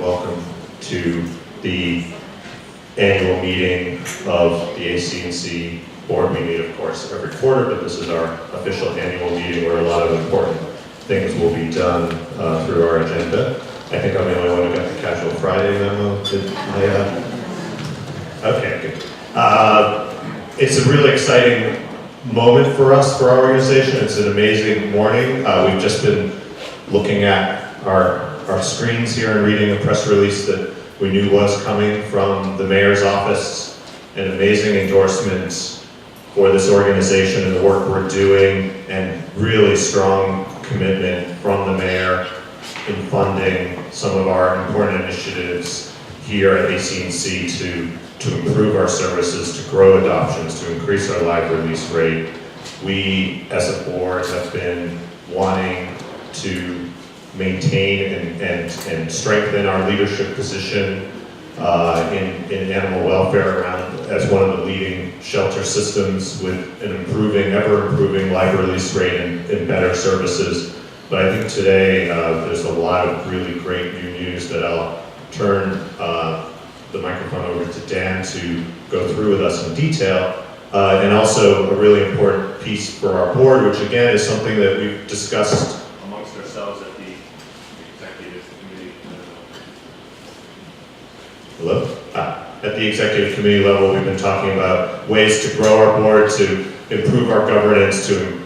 welcome to the annual meeting of the ACC Board. We meet, of course, every quarter, but this is our official annual meeting where a lot of important things will be done through our agenda. I think I'm the only one who got the Casual Friday memo. Okay, good. It's a really exciting moment for us, for our organization. It's an amazing morning. We've just been looking at our screens here and reading a press release that we knew was coming from the mayor's office, an amazing endorsement for this organization and the work we're doing, and really strong commitment from the mayor in funding some of our important initiatives here at ACC to improve our services, to grow adoptions, to increase our live release rate. We, as a board, have been wanting to maintain and strengthen our leadership position in animal welfare around as one of the leading shelter systems with an ever-improving live release rate and better services. But I think today there's a lot of really great new news that I'll turn the microphone over to Dan to go through with us in detail. And also a really important piece for our board, which again is something that we've discussed amongst ourselves at the executive committee. Hello? At the executive committee level, we've been talking about ways to grow our board, to improve our governance, to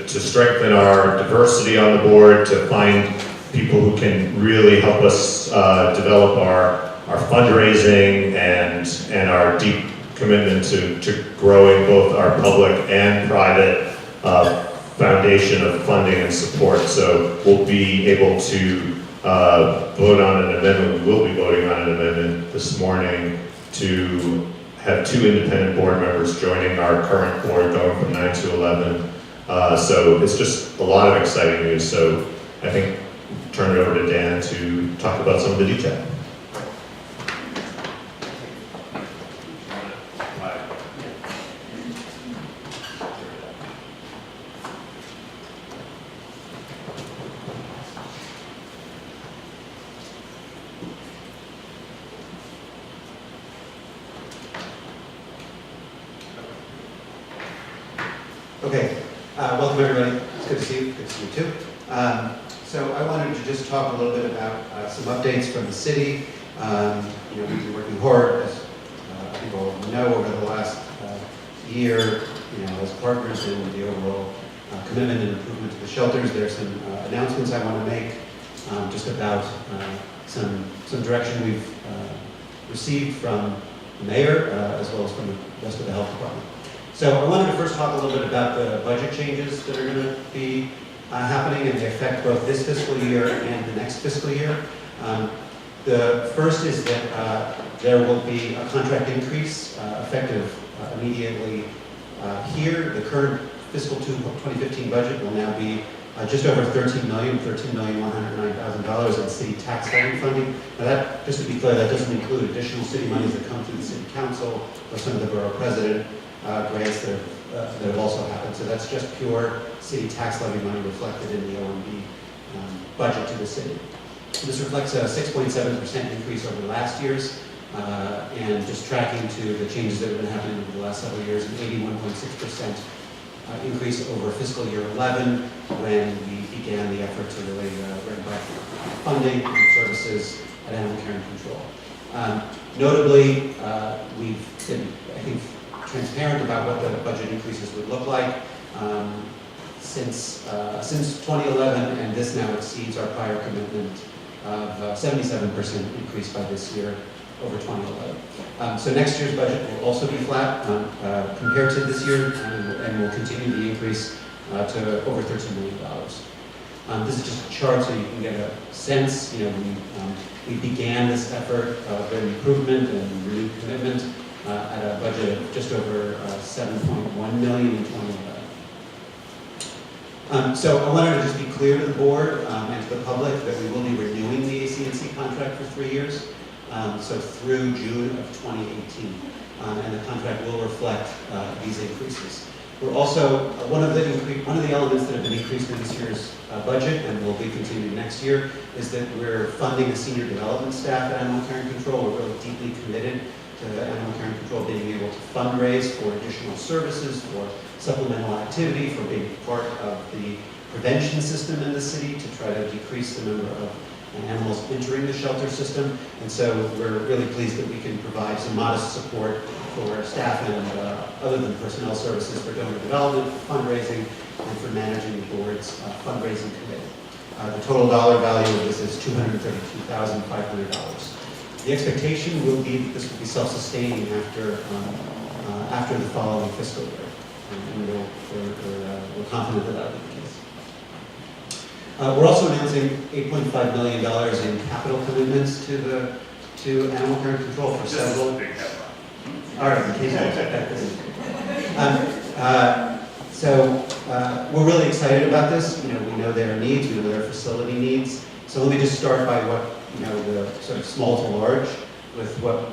strengthen our diversity on the board, to find people who can really help us develop our fundraising and our deep commitment to growing both our public and private foundation of funding and support. So we'll be able to vote on an amendment. We will be voting on an amendment this morning to have 2 independent board members joining our current board, going from 9 to 11. So it's just a lot of exciting news. So I think turn it over to Dan to talk about some of the detail. Okay, welcome everybody. It's good to see you. Good to see you too. So I wanted to just talk a little bit about some updates from the city. We've been working hard, as people know, over the last year, as partners in the overall commitment and improvement to the shelters. There are some announcements I want to make just about some direction we've received from the mayor as well as from the rest of the health department. So I wanted to first talk a little bit about the budget changes that are going to be happening, and they affect both this fiscal year and the next fiscal year. The first is that there will be a contract increase effective immediately here. The current fiscal 2015 budget will now be just over $13,109,000 in city tax levy funding. Now that, just to be clear, that doesn't include additional city monies that come through the city council or some of the borough president grants that have also happened. So that's just pure city tax levy money reflected in the OMB budget to the city. This reflects a 6.7% increase over last year's, and just tracking to the changes that have been happening over the last several years, an 81.6% increase over fiscal year 11, when we began the effort to really ramp up funding and services at animal care and control. Notably, we've been, I think, transparent about what the budget increases would look like since 2011, and this now exceeds our prior commitment of 77% increase by this year over 2011. So next year's budget will also be flat compared to this year, and will continue the increase to over $13 million. This is just a chart so you can get a sense. We began this effort of improvement and renewed commitment at a budget of just over $7.1 million in 2011. So I wanted to just be clear to the board and to the public that we will be renewing the ACC contract for 3 years, so through June of 2018. And the contract will reflect these increases. We're also, one of the elements that have been increased in this year's budget and will be continued next year is that we're funding a senior development staff at Animal Care and Control. We're really deeply committed to Animal Care and Control being able to fundraise for additional services, for supplemental activity, for being part of the prevention system in the city to try to decrease the number of animals entering the shelter system. And so we're really pleased that we can provide some modest support for staff and other than personnel services for donor development, for fundraising, and for managing the board's fundraising committee. The total dollar value of this is $232,500. The expectation will be that this will be self-sustaining after the following fiscal year, and we're confident that that will be the case. We're also announcing $8.5 million in capital commitments to Animal Care and Control for several. All right, in case I check that. So we're really excited about this. We know their needs, we know their facility needs. So let me just start by what the sort of small to large with what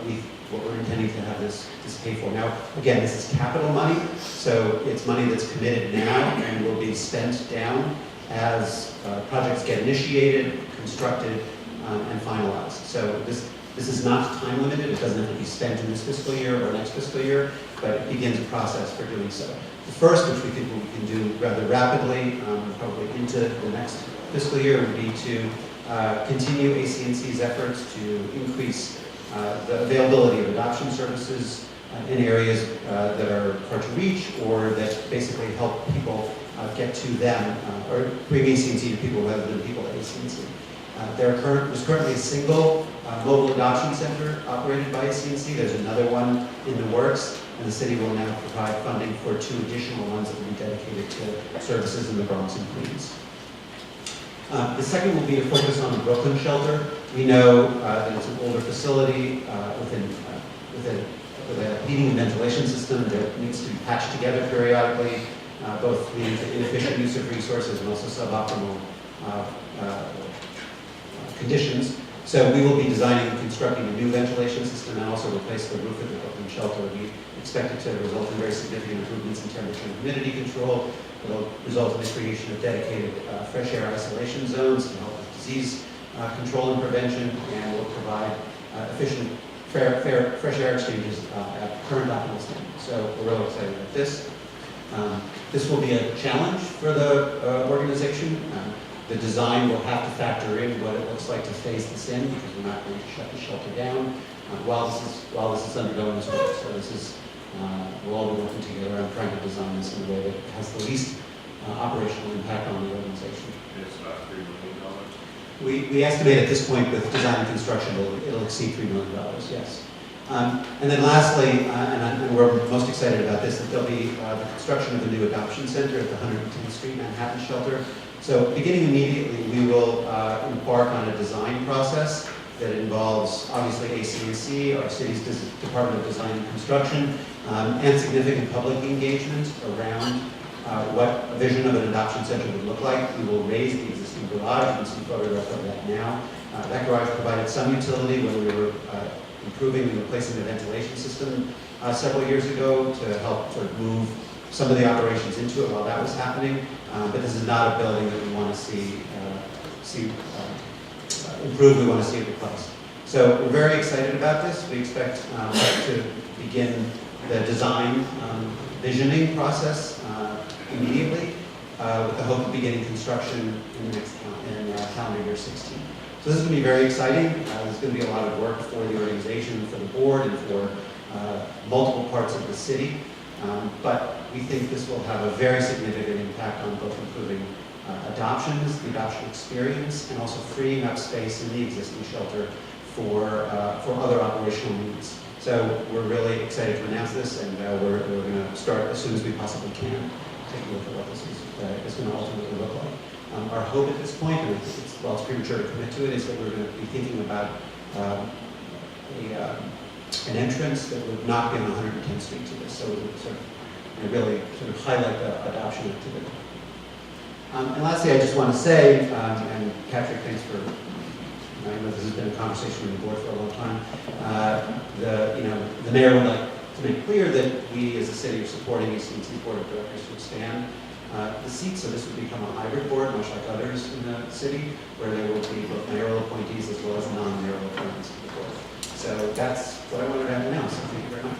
we're intending to have this pay for. Now, again, this is capital money, so it's money that's committed now and will be spent down as projects get initiated, constructed, and finalized. So this is not time limited. It doesn't have to be spent in this fiscal year or next fiscal year, but it begins a process for doing so. The first, which we think we can do rather rapidly, probably into the next fiscal year, would be to continue ACNC's efforts to increase the availability of adoption services in areas that are hard to reach or that basically help people get to them or bring ACNC to people rather than people to ACNC. There's currently a single mobile adoption center operated by ACNC. There's another one in the works, and the city will now provide funding for 2 additional ones that will be dedicated to services in the Bronx and Queens. The second will be to focus on the Brooklyn shelter. We know that it's an older facility with a heating and ventilation system that needs to be patched together periodically, both means inefficient use of resources and also suboptimal conditions. So we will be designing and constructing a new ventilation system and also replace the roof of the Brooklyn shelter. We expect it to result in very significant improvements in temperature and humidity control. It will result in the creation of dedicated fresh air isolation zones to help with disease control and prevention, and will provide efficient fresh air exchanges at current optimal standards. So we're really excited about this. This will be a challenge for the organization. The design will have to factor in what it looks like to phase this in, because we're not going to shut the shelter down while this is undergoing this work. So this is we'll all be working together on trying to design this in a way that has the least operational impact on the organization. It's about $3 million. We estimate at this point with design and construction it'll exceed $3 million. Yes. And then lastly, and we're most excited about this, that there'll be the construction of a new adoption center at the 110th Street Manhattan shelter. So beginning immediately, we will embark on a design process that involves obviously ACNC, our city's Department of Design and Construction, and significant public engagement around what a vision of an adoption center would look like. We will raise the existing garage. You can see photographs of that now. That garage provided some utility when we were improving and replacing the ventilation system several years ago to help sort of move some of the operations into it while that was happening. But this is not a building that we want to see improved. We want to see it replaced. So we're very excited about this. We expect to begin the design visioning process immediately with the hope of beginning construction in the next calendar year 16. So this is going to be very exciting. There's going to be a lot of work for the organization, for the board, and for multiple parts of the city. But we think this will have a very significant impact on both improving adoptions, the adoption experience, and also freeing up space in the existing shelter for other operational needs. So we're really excited to announce this, and we're going to start as soon as we possibly can, take a look at what this is going to ultimately look like. Our hope at this point, and while it's premature to commit to it, is that we're going to be thinking about an entrance that would not be on 110th Street to this, so it would sort of really sort of highlight the adoption activity. And lastly, I just want to say, and Patrick, thanks for, I know this has been a conversation with the board for a long time. The mayor would like to make clear that we as a city are supporting ACC Board of Directors to expand the seats, so this would become a hybrid board, much like others in the city, where there will be both mayoral appointees as well as non-mayoral appointments to the board. So that's what I wanted to announce, so thank you very much.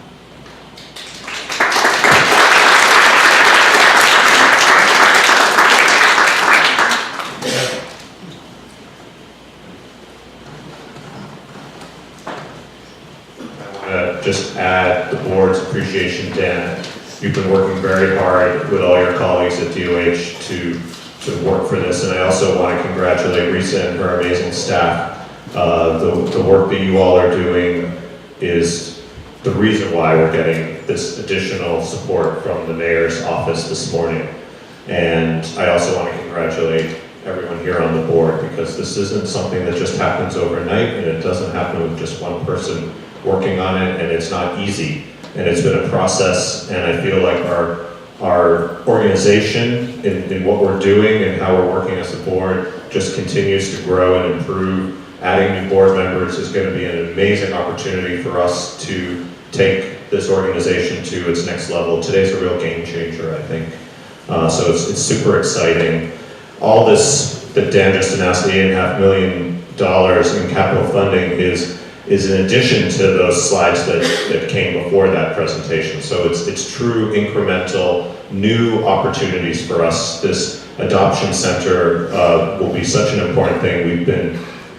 Just add the board's appreciation, Dan. You've been working very hard with all your colleagues at DOH to work for this, and I also want to congratulate Risa and her amazing staff. The work that you all are doing is the reason why we're getting this additional support from the mayor's office this morning. And I also want to congratulate everyone here on the board, because this isn't something that just happens overnight, and it doesn't happen with just one person working on it, and it's not easy. And it's been a process, and I feel like our organization in what we're doing and how we're working as a board just continues to grow and improve. Adding new board members is going to be an amazing opportunity for us to take this organization to its next level. Today's a real game changer, I think. So it's super exciting. All this that Dan just announced, the $8.5 million in capital funding is in addition to those slides that came before that presentation. So it's true incremental new opportunities for us. This adoption center will be such an important thing.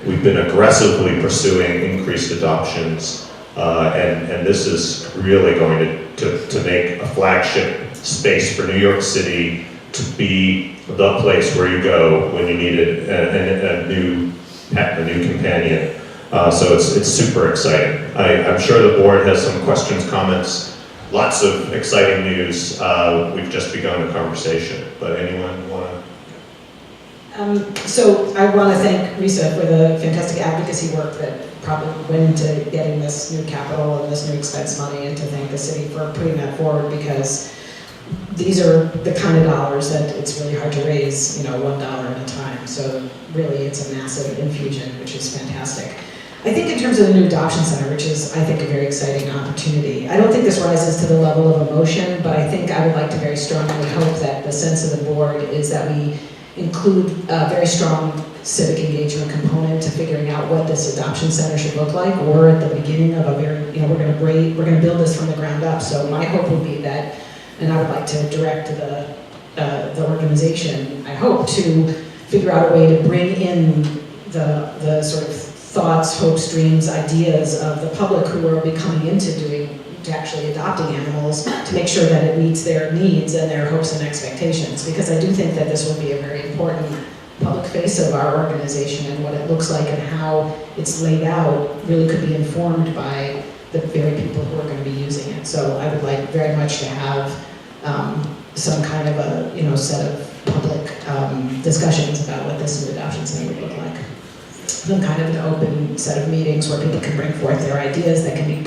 We've been aggressively pursuing increased adoptions, and this is really going to make a flagship space for New York City to be the place where you go when you need a new pet, a new companion. So it's super exciting. I'm sure the board has some questions, comments, lots of exciting news. We've just begun the conversation, but anyone want to? So I want to thank Risa for the fantastic advocacy work that probably went into getting this new capital and this new expense money, and to thank the city for putting that forward, because these are the kind of dollars that it's really hard to raise, $1 at a time. So really it's a massive infusion, which is fantastic. I think in terms of the new adoption center, which is, I think, a very exciting opportunity, I don't think this rises to the level of emotion, but I think I would like to very strongly hope that the sense of the board is that we include a very strong civic engagement component to figuring out what this adoption center should look like. We're at the beginning of a very, we're going to build this from the ground up. So my hope would be that, and I would like to direct the organization, I hope, to figure out a way to bring in the sort of thoughts, hopes, dreams, ideas of the public who are becoming into actually adopting animals, to make sure that it meets their needs and their hopes and expectations. Because I do think that this will be a very important public face of our organization, and what it looks like and how it's laid out really could be informed by the very people who are going to be using it. So I would like very much to have some kind of a set of public discussions about what this new adoption center would look like. Some kind of an open set of meetings where people can bring forth their ideas that can be,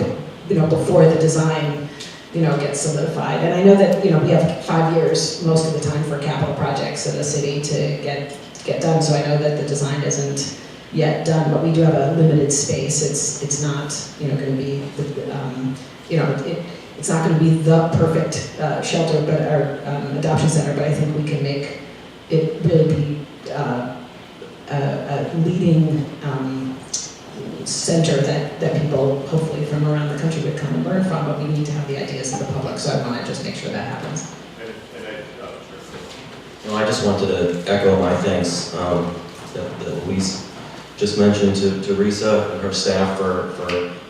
before the design, gets solidified. And I know that, we have 5 years most of the time for capital projects in the city to get done. So I know that the design isn't yet done, but we do have a limited space. It's not, going to be, it's not going to be the perfect shelter, but our adoption center. But I think we can make it really be a leading center that people, hopefully from around the country, would come and learn from, but we need to have the ideas of the public, so I want to just make sure that happens. I just wanted to echo my thanks that Louise just mentioned to Risa and her staff for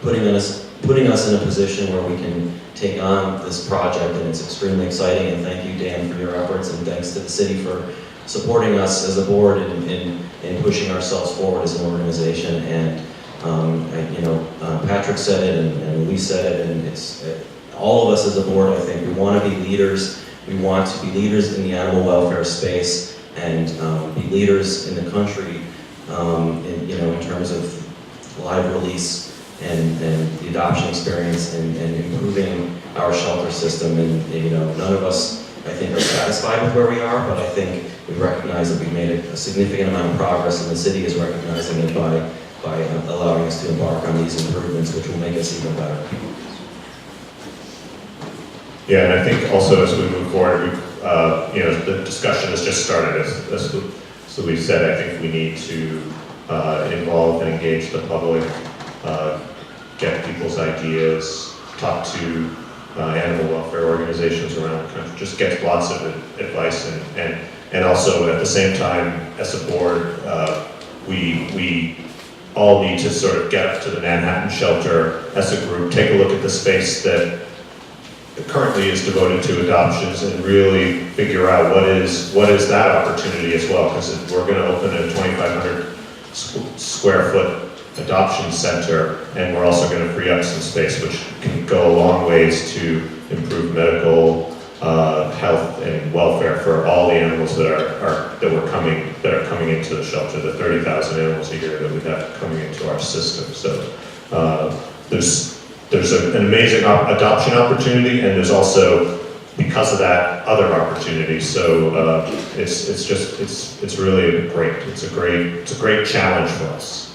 putting us in a position where we can take on this project, and it's extremely exciting. And thank you, Dan, for your efforts, and thanks to the city for supporting us as a board in pushing ourselves forward as an organization. And Patrick said it, and Louise said it, and it's all of us as a board. I think we want to be leaders. We want to be leaders in the animal welfare space, and be leaders in the country, in terms of live release and the adoption experience, and improving our shelter system. And none of us, I think, are satisfied with where we are, but I think we recognize that we've made a significant amount of progress, and the city is recognizing it by allowing us to embark on these improvements, which will make us even better. Yeah, and I think also as we move forward, the discussion has just started. So we said, I think we need to involve and engage the public, get people's ideas, talk to animal welfare organizations around the country, just get lots of advice and also at the same time, as a board, we all need to sort of get up to the Manhattan shelter as a group, take a look at the space that currently is devoted to adoptions and really figure out what is that opportunity as well, because we're going to open a 2,500 square foot adoption center, and we're also going to free up some space, which can go a long ways to improve medical health and welfare for all the animals that are coming into the shelter, the 30,000 animals a year that we have coming into our system. So there's an amazing adoption opportunity, and there's also, because of that, other opportunities. So it's really great. It's a great challenge for us.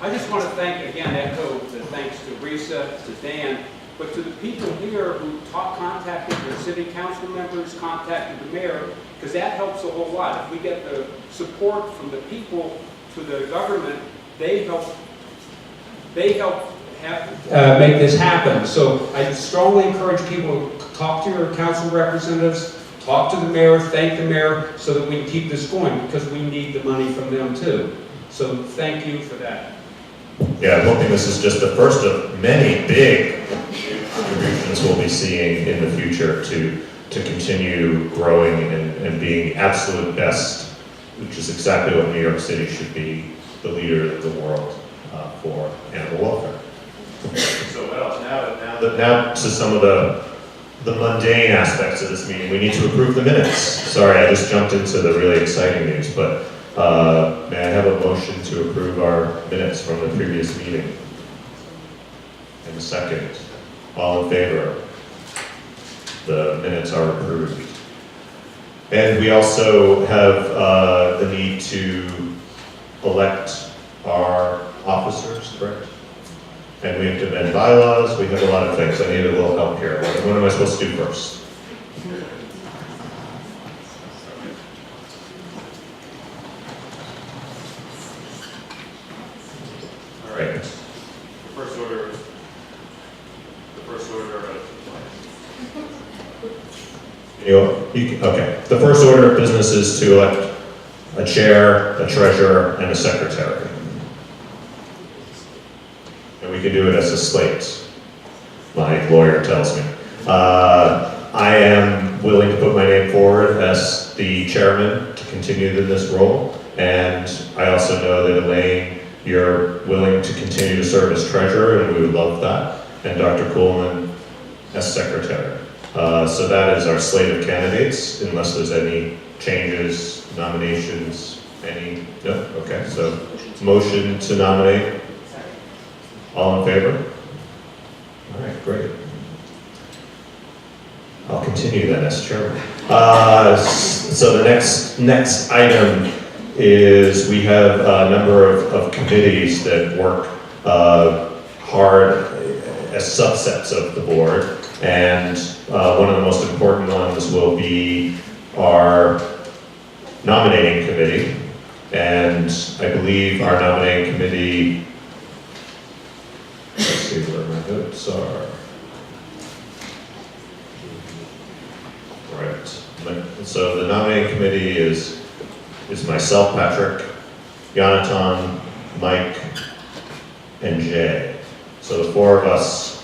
I just want to echo the thanks to Risa, to Dan, but to the people here who contacted their city council members, contacted the mayor, because that helps a whole lot. If we get the support from the people to the government, they help make this happen. So I strongly encourage people to talk to your council representatives, talk to the mayor, thank the mayor, so that we can keep this going, because we need the money from them too. So thank you for that. Yeah, I'm hoping this is just the first of many big contributions we'll be seeing in the future to continue growing and being absolute best, which is exactly what New York City should be, the leader of the world for animal welfare. So what else? Now to some of the mundane aspects of this meeting. We need to approve the minutes. Sorry, I just jumped into the really exciting news, but may I have a motion to approve our minutes from the previous meeting? And a second. All in favor? The minutes are approved. And we also have the need to elect our officers, correct? And we have to amend bylaws. We have a lot of things. I need a little help here. What am I supposed to do first? All right. The first order of okay. The first order of business is to elect a chair, a treasurer, and a secretary. And we can do it as a slate, my lawyer tells me. I am willing to put my name forward as the chairman to continue in this role. And I also know that Elaine, you're willing to continue to serve as treasurer, and we would love that. And Dr. Kuhlman as secretary. So that is our slate of candidates, unless there's any changes, nominations, any? No? Okay, so motion to nominate. All in favor? All right, great. I'll continue then as chairman. So the next item is we have a number of committees that work hard as subsets of the board. And one of the most important ones will be our nominating committee. And I believe our nominating committee, let's see where my notes are. Right. So the nominating committee is myself, Patrick, Jonathan, Mike, and Jay. So the four of us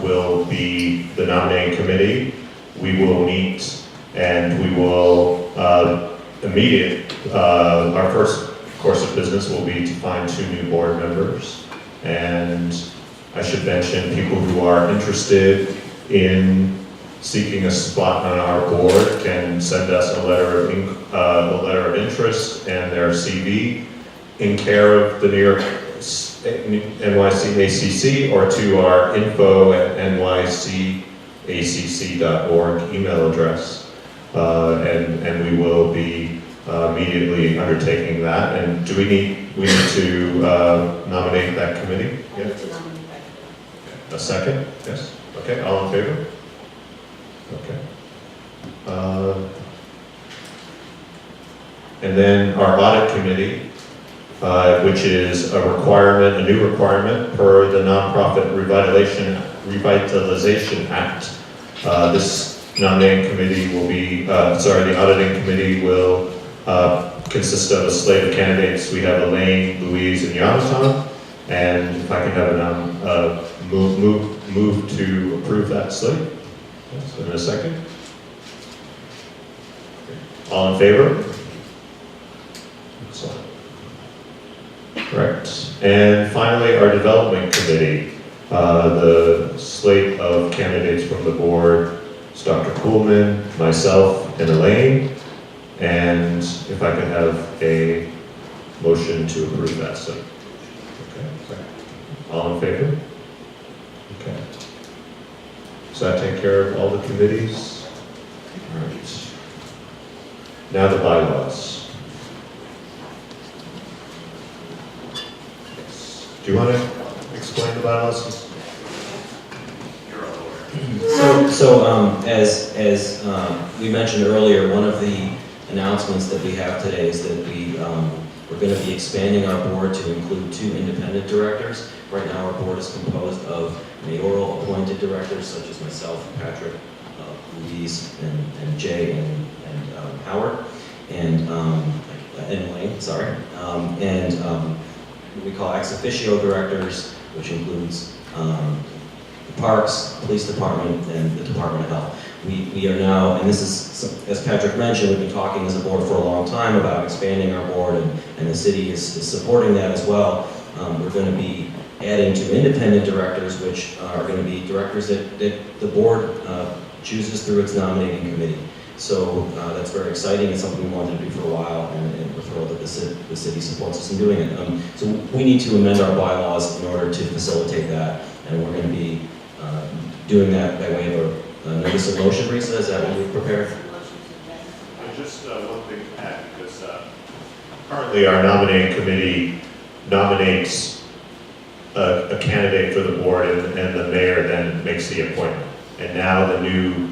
will be the nominating committee. We will meet and we will our first course of business will be to find 2 new board members. And I should mention people who are interested in seeking a spot on our board can send us a letter of interest and their CV in care of the New York NYC ACC or to our info@nycacc.org email address. And we will be immediately undertaking that. And do we need to nominate that committee? Yeah. A second? Yes? Okay, all in favor? Okay. And then our audit committee, which is a requirement, a new requirement per the Nonprofit Revitalization Act. This nominating committee will be, the auditing committee will consist of a slate of candidates. We have Elaine, Louise, and Jonathan. And if I can have a move to approve that slate. Yes, in a second. All in favor? Excellent. Correct. And finally, our development committee. The slate of candidates from the board is Dr. Kuhlman, myself, and Elaine. And if I can have a motion to approve that slate. Okay. All in favor? Okay. Does that take care of all the committees? All right. Now the bylaws. Do you want to explain the bylaws? As we mentioned earlier, one of the announcements that we have today is that we're going to be expanding our board to include 2 independent directors. Right now, our board is composed of mayoral appointed directors, such as myself, Patrick, Louise, and Jay, and Howard, and Elaine, sorry. We call ex officio directors, which includes the Parks, Police Department, and the Department of Health. We are now, and this is, as Patrick mentioned, we've been talking as a board for a long time about expanding our board, and the city is supporting that as well. We're going to be adding 2 independent directors, which are going to be directors that the board chooses through its nominating committee. So that's very exciting. It's something we wanted to do for a while, and we're thrilled that the city supports us in doing it. So we need to amend our bylaws in order to facilitate that, and we're going to be doing that by way of a notice of motion. Risa, is that what we've prepared? Just one thing to add, because currently our nominating committee nominates a candidate for the board, and the mayor then makes the appointment. And now the new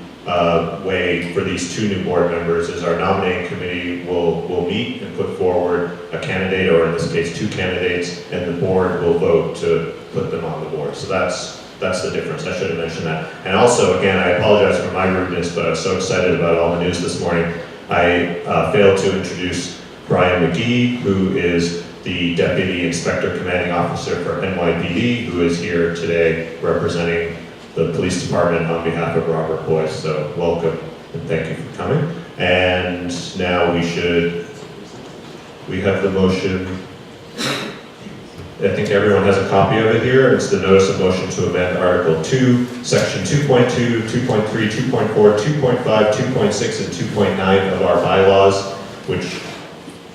way for these 2 new board members is our nominating committee will meet and put forward a candidate, or in this case 2 candidates, and the board will vote to put them on the board. So that's the difference. I should have mentioned that. And also, again, I apologize for my rudeness, but I was so excited about all the news this morning. I failed to introduce Brian McGee, who is the Deputy Inspector Commanding Officer for NYPD, who is here today representing the police department on behalf of Robert Boyce. So welcome and thank you for coming. And now we have the motion. I think everyone has a copy of it here. It's the notice of motion to amend Article 2, Section 2.2, 2.3, 2.4, 2.5, 2.6, and 2.9 of our bylaws, which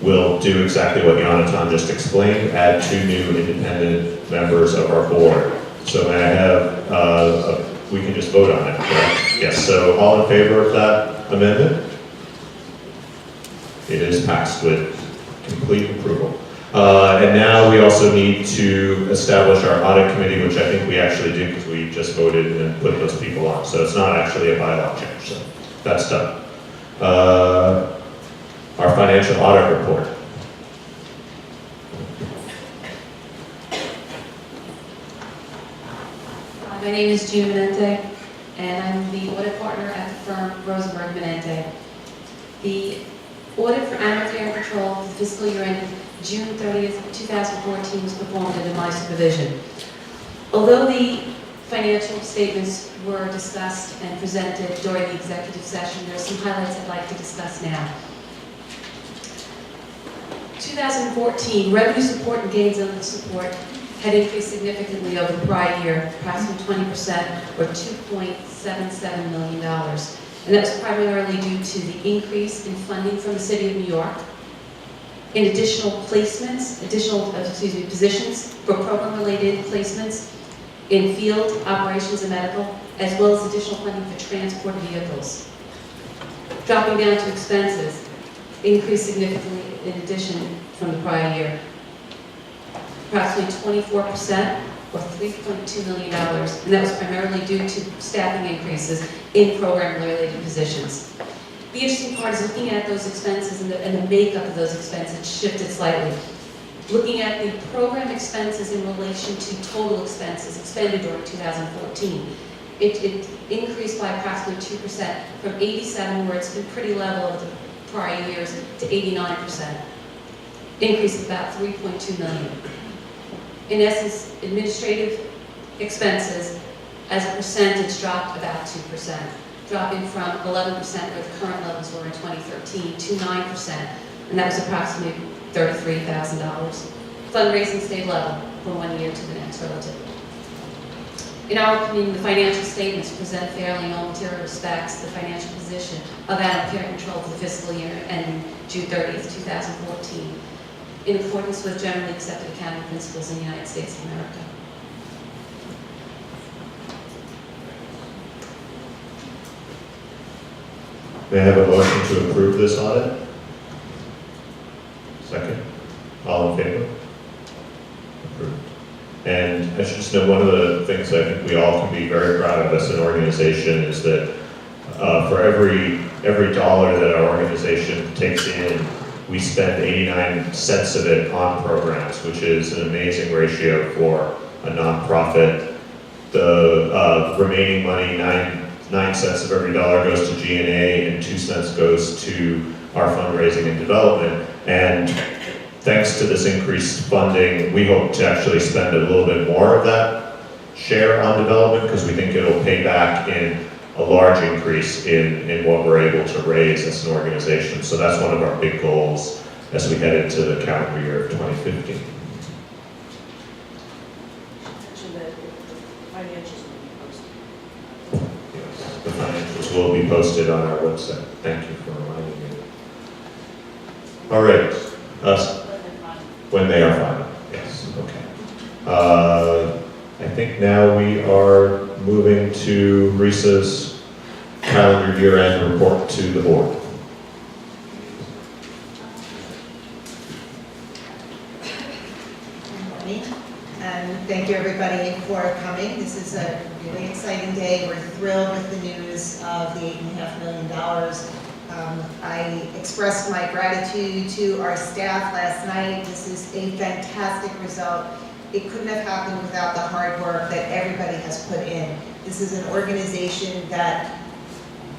will do exactly what Jonathan just explained, add 2 new independent members of our board. So may I have, we can just vote on it, correct? Yes, so all in favor of that amendment? It is passed with complete approval. And now we also need to establish our audit committee, which I think we actually did because we just voted and put those people on. So it's not actually a bylaw change, so that's done. Our financial audit report. My name is June Menente, and I'm the audit partner at the firm Rosenberg Menente. The audit for animal care and patrol for the fiscal year ended June 30th, 2014 was performed under my supervision. Although the financial statements were discussed and presented during the executive session, there are some highlights I'd like to discuss now. 2014, revenue support and gains on support had increased significantly over the prior year, approximately 20%, or $2.77 million. And that was primarily due to the increase in funding from the City of New York, in additional placements, positions for program-related placements in field operations and medical, as well as additional funding for transport vehicles. Dropping down to expenses, increased significantly in addition from the prior year. Approximately 24% or $3.2 million, and that was primarily due to staffing increases in program-related positions. The interesting part is looking at those expenses and the makeup of those expenses shifted slightly. Looking at the program expenses in relation to total expenses expended during 2014, it increased by approximately 2% from 87, where it's been pretty level over the prior years, to 89%. Increase of about $3.2 million. In essence, administrative expenses as a percentage dropped about 2%, dropping from 11% where the current levels were in 2013 to 9%, and that was approximately $33,000. Fundraising stayed level from one year to the next relatively. In our opinion, the financial statements present fairly in all material respects the financial position of Animal Care Control for the fiscal year ending June 30th, 2014, in accordance with generally accepted accounting principles in the United States of America. May I have a motion to approve this audit? Second. All in favor? Approved. And I should just note, one of the things I think we all can be very proud of as an organization is that for every dollar that our organization takes in, we spend 89 cents of it on programs, which is an amazing ratio for a nonprofit. The remaining money, 9 cents of every dollar goes to G&A and 2 cents goes to our fundraising and development. And thanks to this increased funding, we hope to actually spend a little bit more of that share on development, because we think it'll pay back in a large increase in what we're able to raise as an organization. So that's one of our big goals as we head into the calendar year of 2015. Mention that the financials will be posted. Yes, the financials will be posted on our website. Thank you for reminding me. All right. When they are final. Yes, okay. I think now we are moving to RISA's calendar year-end report to the board. Good morning, and thank you everybody for coming. This is a really exciting day. We're thrilled with the news of the $8.5 million. I expressed my gratitude to our staff last night. This is a fantastic result. It couldn't have happened without the hard work that everybody has put in. This is an organization that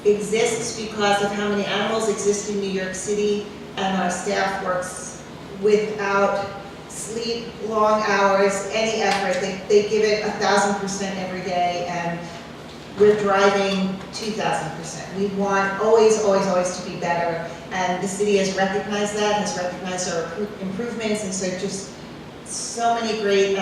exists because of how many animals exist in New York City, and our staff works without sleep, long hours, any effort. They give it 1,000% every day, and we're driving 2,000%. We want always to be better, and the city has recognized that, has recognized our improvements, and so just so many great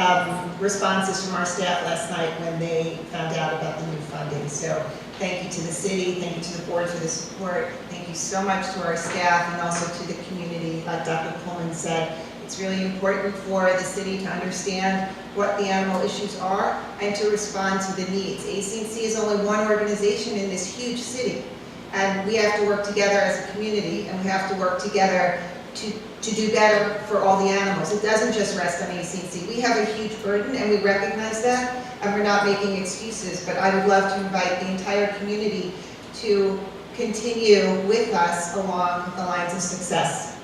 responses from our staff last night when they found out about the new funding. So thank you to the city, thank you to the board for the support, thank you so much to our staff and also to the community. Like Dr. Coleman said, it's really important for the city to understand what the animal issues are and to respond to the needs. ACC is only one organization in this huge city, and we have to work together as a community, and we have to work together to do better for all the animals. It doesn't just rest on ACC. We have a huge burden, and we recognize that, and we're not making excuses, but I would love to invite the entire community to continue with us along the lines of success.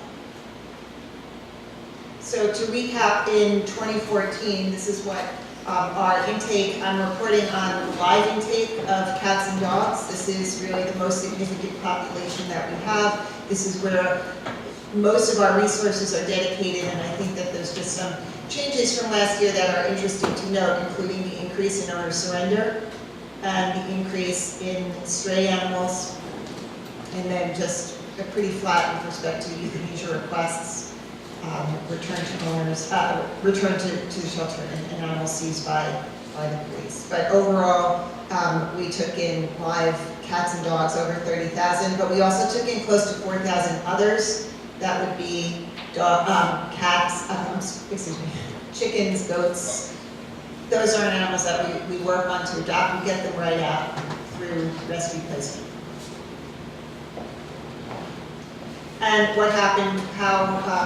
So to recap, in 2014, this is what our intake, I'm reporting on live intake of cats and dogs. This is really the most significant population that we have. This is where most of our resources are dedicated, and I think that there's just some changes from last year that are interesting to note, including the increase in owner surrender and the increase in stray animals, and then just a pretty flat with respect to euthanasia requests, return to owners, return to the shelter, and animals seized by the police. But overall, we took in live cats and dogs over 30,000, but we also took in close to 4,000 others. That would be chickens, goats. Those are animals that we work on to adopt. We get them right out through rescue placement. And what happened, how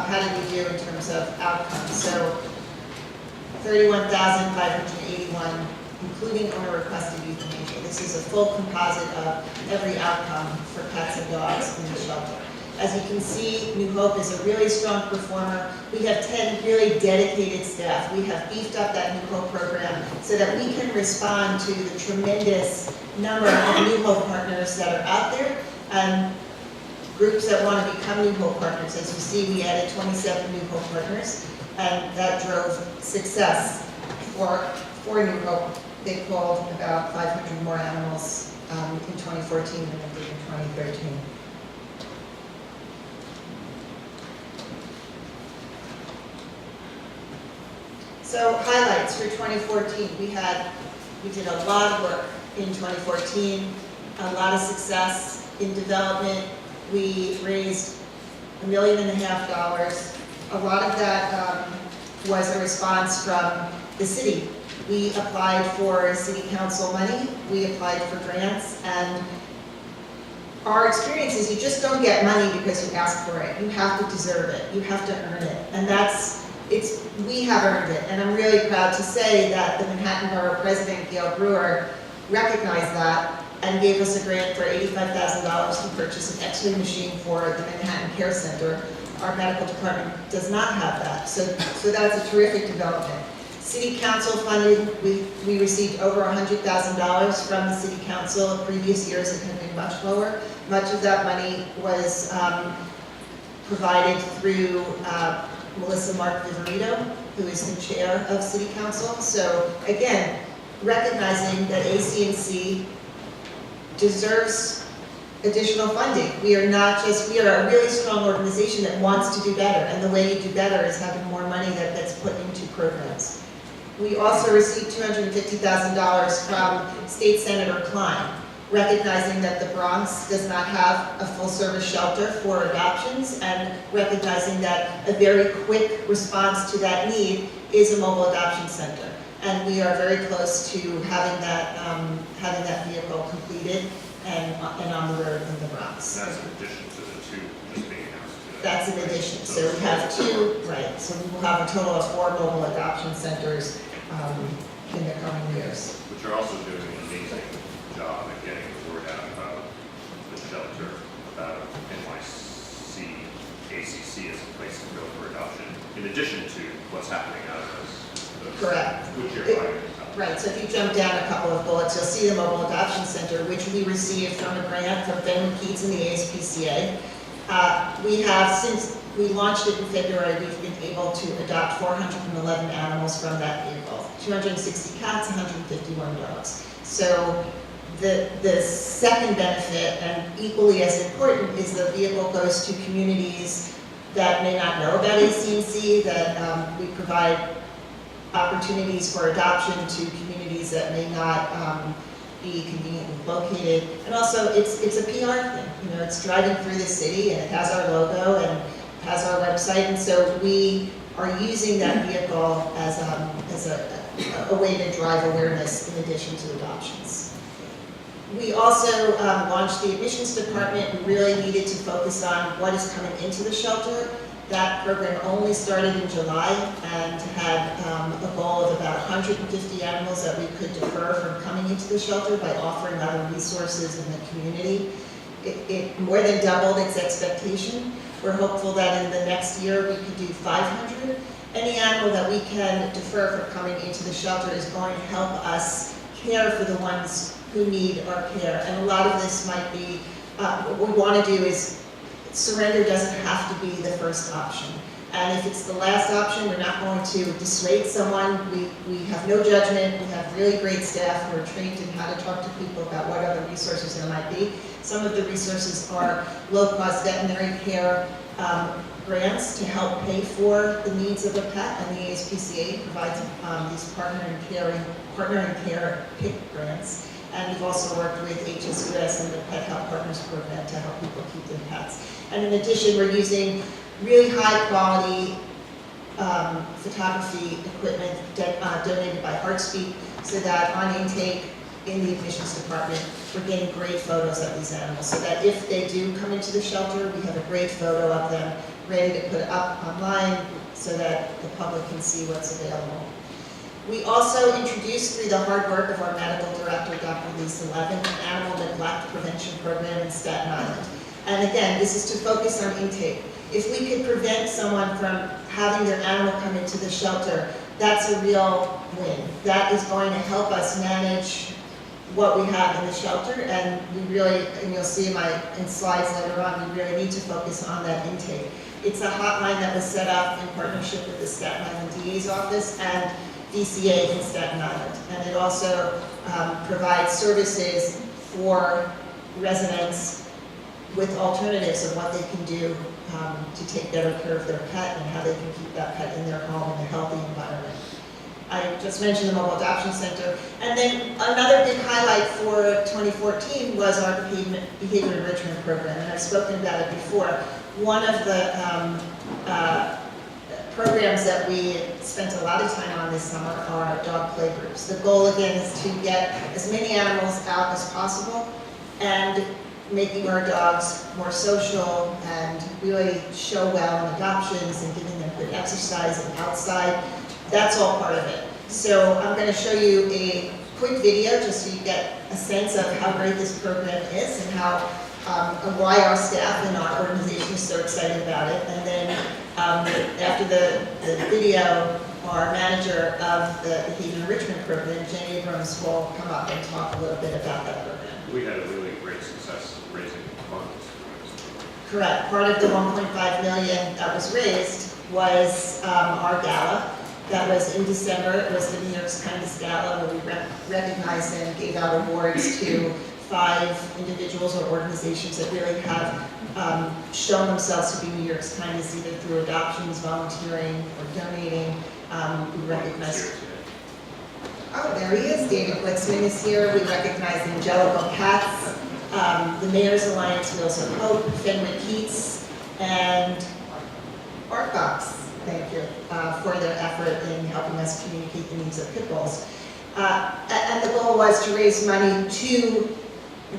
did we do in terms of outcomes? So 31,581, including owner-requested euthanasia. This is a full composite of every outcome for cats and dogs in the shelter. As you can see, New Hope is a really strong performer. We have 10 really dedicated staff. We have beefed up that New Hope program so that we can respond to the tremendous number of New Hope partners that are out there and groups that want to become New Hope partners. As you see, we added 27 New Hope partners, and that drove success for New Hope. They pulled about 500 more animals in 2014 than they did in 2013. So highlights for 2014, we did a lot of work in 2014, a lot of success in development. We raised $1.5 million. A lot of that was a response from the city. We applied for city council money, we applied for grants, and our experience is you just don't get money because you ask for it. You have to deserve it, you have to earn it, and we have earned it, and I'm really proud to say that the Manhattan Borough President, Gail Brewer, recognized that and gave us a grant for $85,000 to purchase an X-ray machine for the Manhattan Care Center. Our medical department does not have that, so that's a terrific development. City council funding, we received over $100,000 from the city council. Previous years it had been much lower. Much of that money was provided through Melissa Mark Viverito, who is the chair of City Council. So again, recognizing that ACC deserves additional funding. We are a really strong organization that wants to do better, and the way you do better is having more money that gets put into programs. We also received $250,000 from State Senator Klein, recognizing that the Bronx does not have a full-service shelter for adoptions, and recognizing that a very quick response to that need is a mobile adoption center. And we are very close to having that vehicle completed and on the road in the Bronx. That's in addition to the two just being announced today. That's in addition. So we have two, right, so we will have a total of 4 mobile adoption centers in the coming years. But you're also doing an amazing job at getting the word out about the shelter, about NYC, ACC as a place to go for adoption, in addition to what's happening out of those Correct. which you're finding. Right, so if you jump down a couple of bullets, you'll see the Mobile Adoption Center, which we received from a grant from Ben McKeats and the ASPCA. We have, since we launched it in February, we've been able to adopt 411 animals from that vehicle, 260 cats, 151 dogs. So the second benefit, and equally as important, is the vehicle goes to communities that may not know about ACC, that we provide opportunities for adoption to communities that may not be conveniently located. And also, it's a PR thing. You know, it's driving through the city, and it has our logo and has our website, and so we are using that vehicle as a way to drive awareness in addition to adoptions. We also launched the admissions department. We really needed to focus on what is coming into the shelter. That program only started in July and had a goal of about 150 animals that we could defer from coming into the shelter by offering other resources in the community. It more than doubled its expectation. We're hopeful that in the next year we could do 500. Any animal that we can defer from coming into the shelter is going to help us care for the ones who need our care. And a lot of this might be, what we want to do is, surrender doesn't have to be the first option. And if it's the last option, we're not going to dissuade someone. We have no judgment. We have really great staff who are trained in how to talk to people about what other resources there might be. Some of the resources are low-cost veterinary care grants to help pay for the needs of a pet, and the ASPCA provides these partner and care PIC grants. And we've also worked with HSUS and the Pet Health Partners Program to help people keep their pets. And in addition, we're using really high quality photography equipment donated by Heartspeed, so that on intake in the admissions department, we're getting great photos of these animals, so that if they do come into the shelter, we have a great photo of them ready to put up online so that the public can see what's available. We also introduced, through the hard work of our medical director, Dr. Lisa Levin, an animal neglect prevention program in Staten Island. And again, this is to focus on intake. If we could prevent someone from having their animal come into the shelter, that's a real win. That is going to help us manage what we have in the shelter, and we really, and you'll see in slides later on, we really need to focus on that intake. It's a hotline that was set up in partnership with the Staten Island DA's office and DCA in Staten Island. And it also provides services for residents with alternatives of what they can do to take better care of their pet and how they can keep that pet in their home in a healthy environment. I just mentioned the Mobile Adoption Center. And then another big highlight for 2014 was our behavior enrichment program, and I've spoken about it before. One of the programs that we spent a lot of time on this summer are dog play groups. The goal again is to get as many animals out as possible and making our dogs more social and really show well in adoptions and giving them good exercise and outside. That's all part of it. So I'm going to show you a quick video just so you get a sense of how great this program is and how and why our staff and our organization is so excited about it. And then after the video, our manager of the behavior enrichment program, Jen Abrams, will come up and talk a little bit about that program. We had a really great success raising funds. Correct. Part of the 1.5 million that was raised was our gala. That was in December. It was the New York's Kindness Gala, where we recognized and gave out awards to 5 individuals or organizations that really have shown themselves to be New York's kindness, either through adoptions, volunteering, or donating. We recognized. Oh, there he is. David Glicksman is here. We recognize Angelical Cats, the Mayor's Alliance, Wheels of Hope, Fenwick Keats, and Barkbox. Thank you for their effort in helping us communicate the needs of pit bulls. And the goal was to raise money to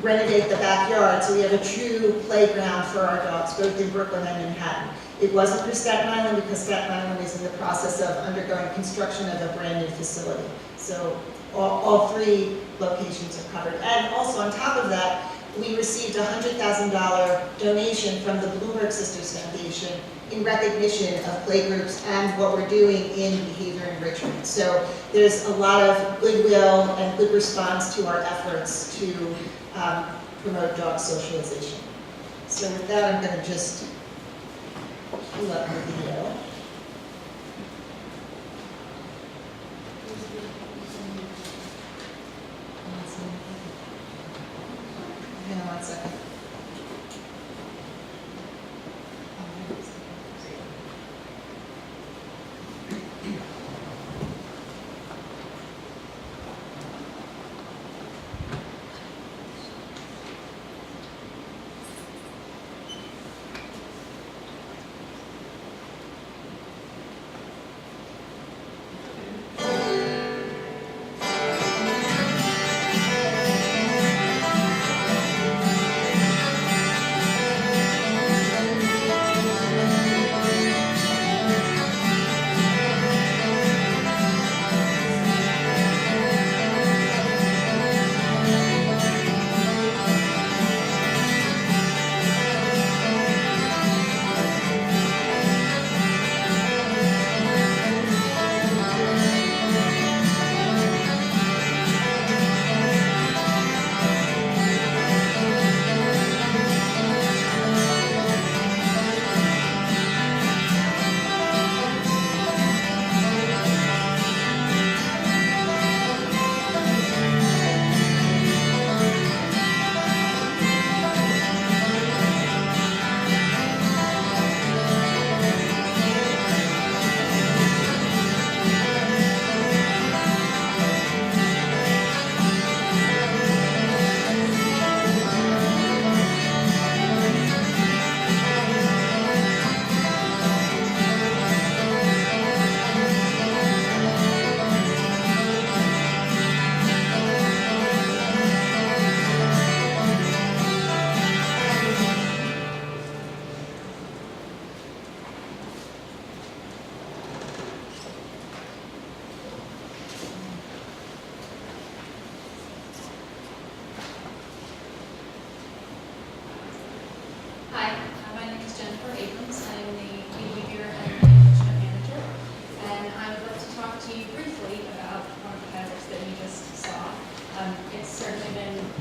renovate the backyard so we have a true playground for our dogs, both in Brooklyn and Manhattan. It wasn't for Staten Island because Staten Island is in the process of undergoing construction of a brand new facility. So all 3 locations are covered. And also on top of that, we received a $100,000 donation from the Bloomberg Sisters Foundation in recognition of playgroups and what we're doing in behavior enrichment. So there's a lot of goodwill and good response to our efforts to promote dog socialization. So with that, I'm going to just pull up the video. Hang on 1 second.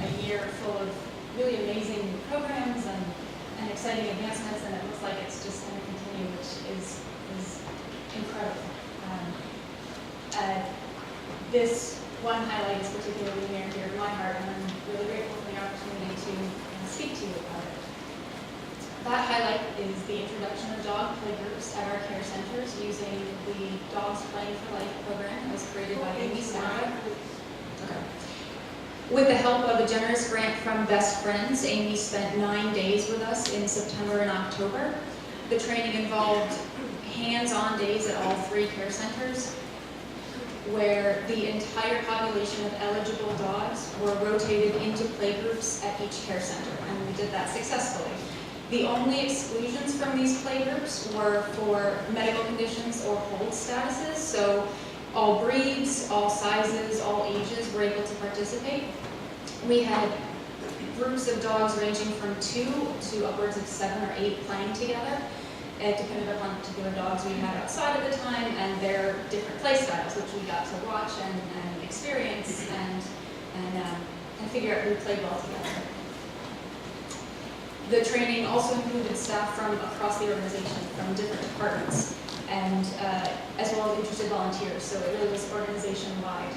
a year full of really amazing programs and exciting advancements, and it looks like it's just going to continue, which is incredible. This one highlight is particularly near and dear to my heart, and I'm really grateful for the opportunity to speak to you about it. That highlight is the introduction of dog playgroups at our care centers using the Dogs Playing for Life program that was created by Amy Sarah. With the help of a generous grant from Best Friends, Amy spent 9 days with us in September and October. The training involved hands-on days at all 3 care centers, where the entire population of eligible dogs were rotated into playgroups at each care center, and we did that successfully. The only exclusions from these playgroups were for medical conditions or hold statuses, so all breeds, all sizes, all ages were able to participate. We had groups of dogs ranging from 2 to upwards of 7 or 8 playing together. It depended upon the particular dogs we had outside at the time and their different play styles, which we got to watch and experience and figure out who played well together. The training also included staff from across the organization, from different departments, and as well as interested volunteers, so it really was organization-wide.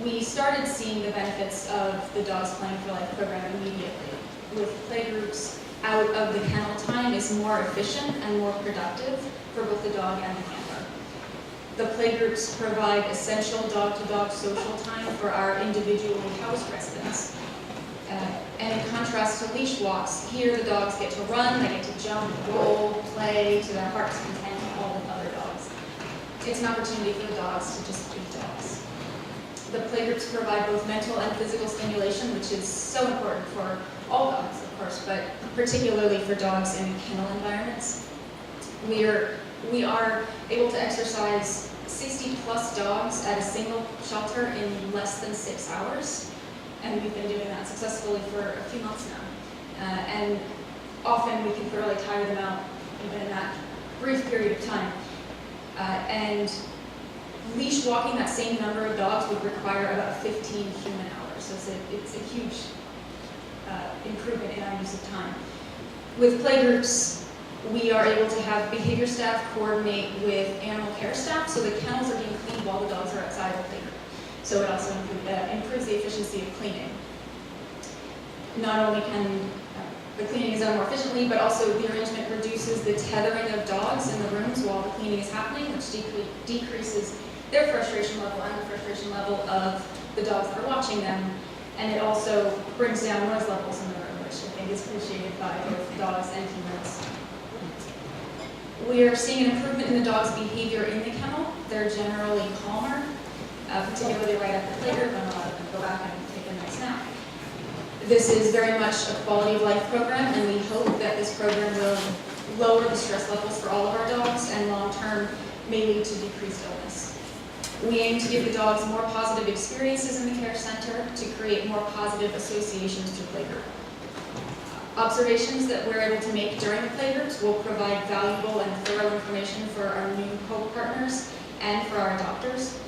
We started seeing the benefits of the Dogs Playing for Life program immediately. With playgroups, out of the kennel time is more efficient and more productive for both the dog and the handler. The playgroups provide essential dog-to-dog social time for our individually housed residents. And in contrast to leash walks, here the dogs get to run, they get to jump, roll, play to their heart's content, all with other dogs. It's an opportunity for the dogs to just be dogs. The playgroups provide both mental and physical stimulation, which is so important for all dogs, of course, but particularly for dogs in kennel environments. We are able to exercise 60+ dogs at a single shelter in less than 6 hours, and we've been doing that successfully for a few months now. And often we can thoroughly tire them out even in that brief period of time. And leash walking that same number of dogs would require about 15 human hours, so it's a huge improvement in our use of time. With playgroups, we are able to have behavior staff coordinate with animal care staff, so the kennels are being cleaned while the dogs are outside the playgroup. So it also improves the efficiency of cleaning. Not only can the cleaning is done more efficiently, but also the arrangement reduces the tethering of dogs in the rooms while the cleaning is happening, which decreases their frustration level and the frustration level of the dogs that are watching them. And it also brings down noise levels in the room, which I think is appreciated by both dogs and humans. We are seeing an improvement in the dog's behavior in the kennel. They're generally calmer, particularly right after playgroup, and a lot of them go back and take a nice nap. This is very much a quality of life program, and we hope that this program will lower the stress levels for all of our dogs and long-term may lead to decreased illness. We aim to give the dogs more positive experiences in the care center to create more positive associations through playgroup. Observations that we're able to make during the playgroups will provide valuable and thorough information for our new co-partners and for our adopters.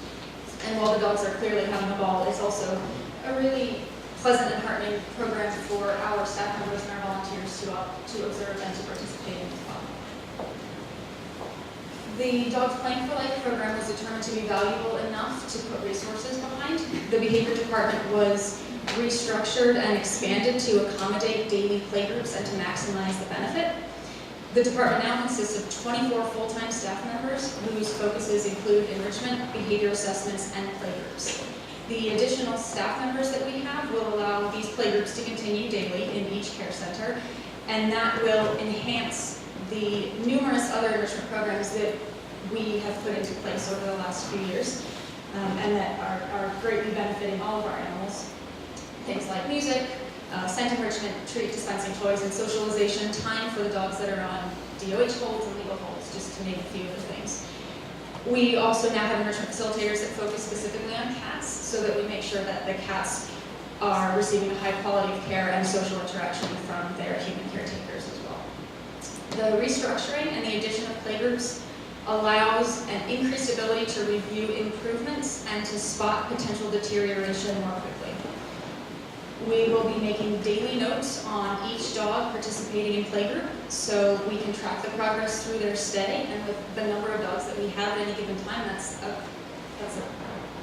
And while the dogs are clearly having a ball, it's also a really pleasant and heartening program for our staff members and our volunteers to observe and to participate in as well. The Dogs Playing for Life program was determined to be valuable enough to put resources behind. The behavior department was restructured and expanded to accommodate daily playgroups and to maximize the benefit. The department now consists of 24 full-time staff members whose focuses include enrichment, behavior assessments, and playgroups. The additional staff members that we have will allow these playgroups to continue daily in each care center, and that will enhance the numerous other enrichment programs that we have put into place over the last few years, and that are greatly benefiting all of our animals. Things like music, scent enrichment, treat dispensing toys, and socialization time for the dogs that are on DOH holds and legal holds, just to name a few of the things. We also now have enrichment facilitators that focus specifically on cats, so that we make sure that the cats are receiving a high quality of care and social interaction from their human caretakers as well. The restructuring and the addition of playgroups allows an increased ability to review improvements and to spot potential deterioration more quickly. We will be making daily notes on each dog participating in playgroup, so we can track the progress through their stay, and with the number of dogs that we have at any given time, that's a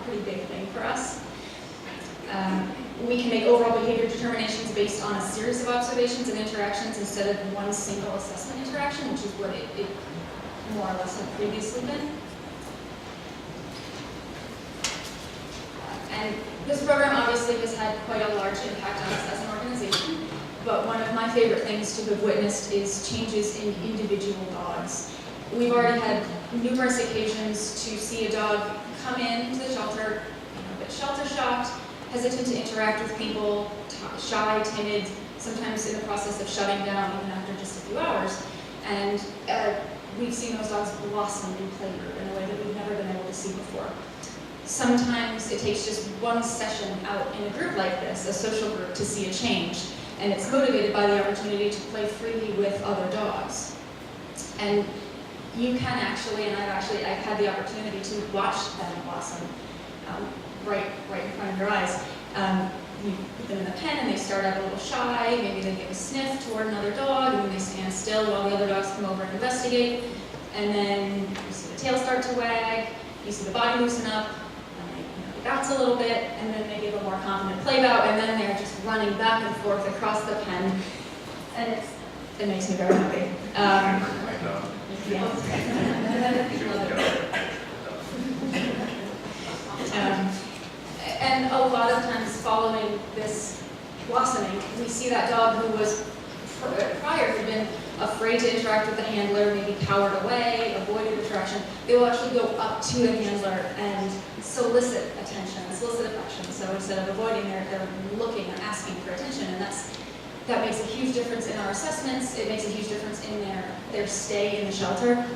pretty big thing for us. We can make overall behavior determinations based on a series of observations and interactions instead of one single assessment interaction, which is what it more or less had previously been. And this program obviously has had quite a large impact on us as an organization, but one of my favorite things to have witnessed is changes in individual dogs. We've already had numerous occasions to see a dog come into the shelter, a bit shelter shocked, hesitant to interact with people, shy, timid, sometimes in the process of shutting down even after just a few hours. And we've seen those dogs blossom in playgroup in a way that we've never been able to see before. Sometimes it takes just one session out in a group like this, a social group, to see a change. And it's motivated by the opportunity to play freely with other dogs. And you can actually, and I've had the opportunity to watch them blossom right in front of your eyes. You put them in the pen and they start out a little shy, maybe they give a sniff toward another dog, and then they stand still while the other dogs come over and investigate. And then you see the tail start to wag, you see the body loosen up, and they bounce a little bit, and then they give a more confident play bout, and then they're just running back and forth across the pen. And it makes me very happy. And a lot of times following this blossoming, we see that dog who was prior had been afraid to interact with the handler, maybe cowered away, avoided interaction. They will actually go up to the handler and solicit attention, solicit affection. So instead of avoiding, they're looking and asking for attention, and that makes a huge difference in our assessments. It makes a huge difference in their stay in the shelter.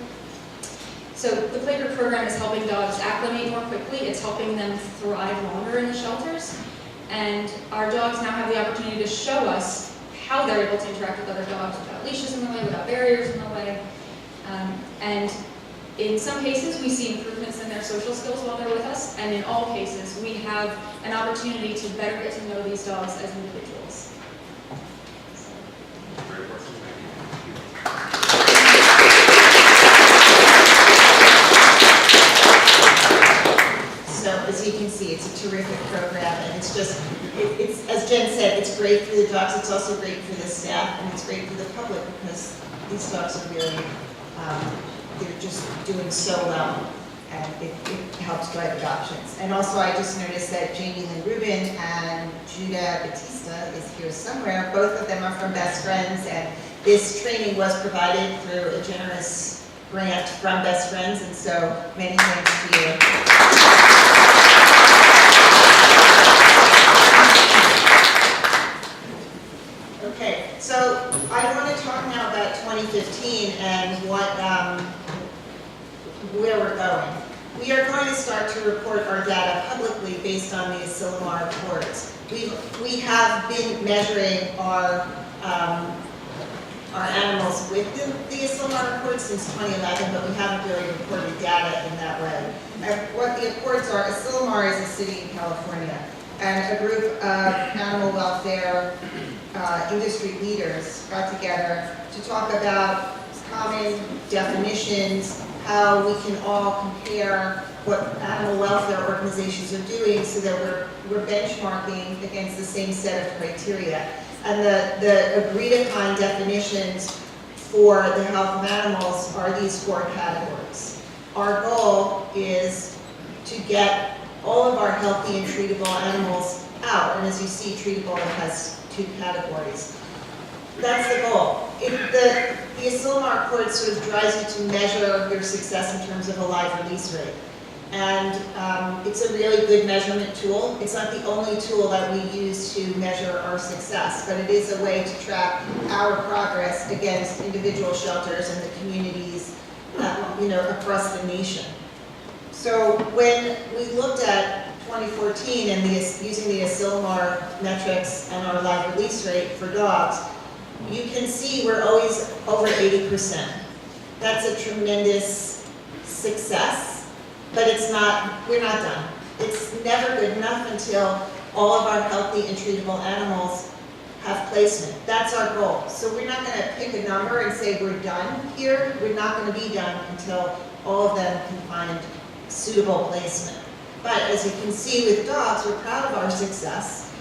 So the playgroup program is helping dogs acclimate more quickly. It's helping them thrive longer in the shelters. And our dogs now have the opportunity to show us how they're able to interact with other dogs without leashes in the way, without barriers in the way. And in some cases, we see improvements in their social skills while they're with us. And in all cases, we have an opportunity to better get to know these dogs as individuals. So as you can see, it's a terrific program, and it's as Jen said, it's great for the dogs, it's also great for the staff, and it's great for the public because these dogs are really, they're just doing so well, and it helps drive adoptions. And also I just noticed that Jamie Lynn Rubin and Judah Batista is here somewhere. Both of them are from Best Friends, and this training was provided through a generous grant from Best Friends, and so many thanks to you. Okay, so I want to talk now about 2015 and where we're going. We are going to start to report our data publicly based on the Asilomar Accords. We have been measuring our animals with the Asilomar Accords since 2011, but we haven't really reported data in that way. What the Accords are, Asilomar is a city in California, and a group of animal welfare industry leaders got together to talk about common definitions, how we can all compare what animal welfare organizations are doing so that we're benchmarking against the same set of criteria. And the agreed upon definitions for the health of animals are these 4 categories. Our goal is to get all of our healthy and treatable animals out. And as you see, treatable has 2 categories. That's the goal. The Asilomar Accords sort of drives you to measure your success in terms of a live release rate. And it's a really good measurement tool. It's not the only tool that we use to measure our success, but it is a way to track our progress against individual shelters and the communities across the nation. So when we looked at 2014 and using the Asilomar metrics and our live release rate for dogs, you can see we're always over 80%. That's a tremendous success, but we're not done. It's never good enough until all of our healthy and treatable animals have placement. That's our goal. So we're not gonna pick a number and say we're done here. We're not gonna be done until all of them can find suitable placement. But as you can see with dogs, we're proud of our success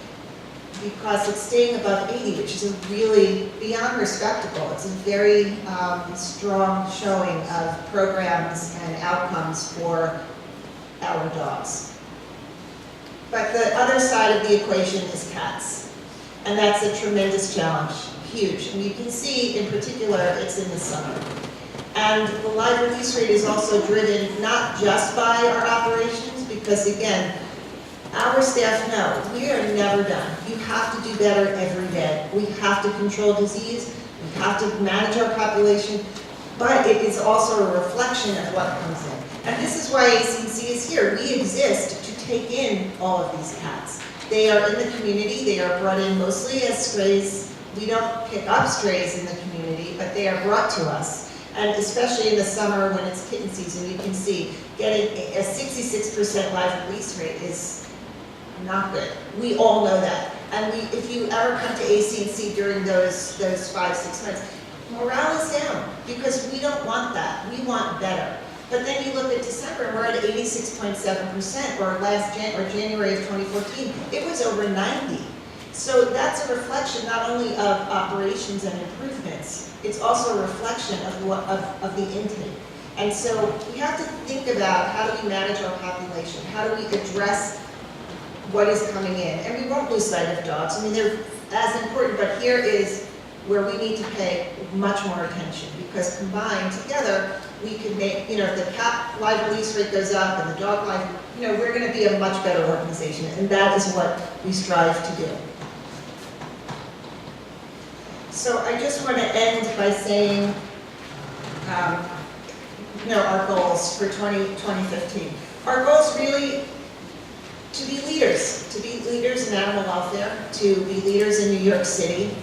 because it's staying above 80, which is a really beyond respectable. It's a very strong showing of programs and outcomes for our dogs. But the other side of the equation is cats. And that's a tremendous challenge, huge. And you can see in particular, it's in the summer. And the live release rate is also driven not just by our operations, because again, our staff know we are never done. You have to do better every day. We have to control disease, we have to manage our population, but it is also a reflection of what comes in. And this is why ACC is here. We exist to take in all of these cats. They are in the community, they are brought in mostly as strays. We don't pick up strays in the community, but they are brought to us. And especially in the summer when it's kitten season, you can see getting a 66% live release rate is not good. We all know that. And if you ever come to ACC during those 5-6 months, morale is down because we don't want that. We want better. But then you look at December and we're at 86.7%, or January of 2014, it was over 90. So that's a reflection not only of operations and improvements, it's also a reflection of the intake. And so we have to think about how do we manage our population? How do we address what is coming in? And we won't lose sight of dogs. I mean, they're as important, but here is where we need to pay much more attention, because combined together, we can make, the cat live release rate goes up and the dog live, we're going to be a much better organization, and that is what we strive to do. So I just want to end by saying, our goals for 2015. Our goal is really to be leaders in animal welfare, to be leaders in New York City,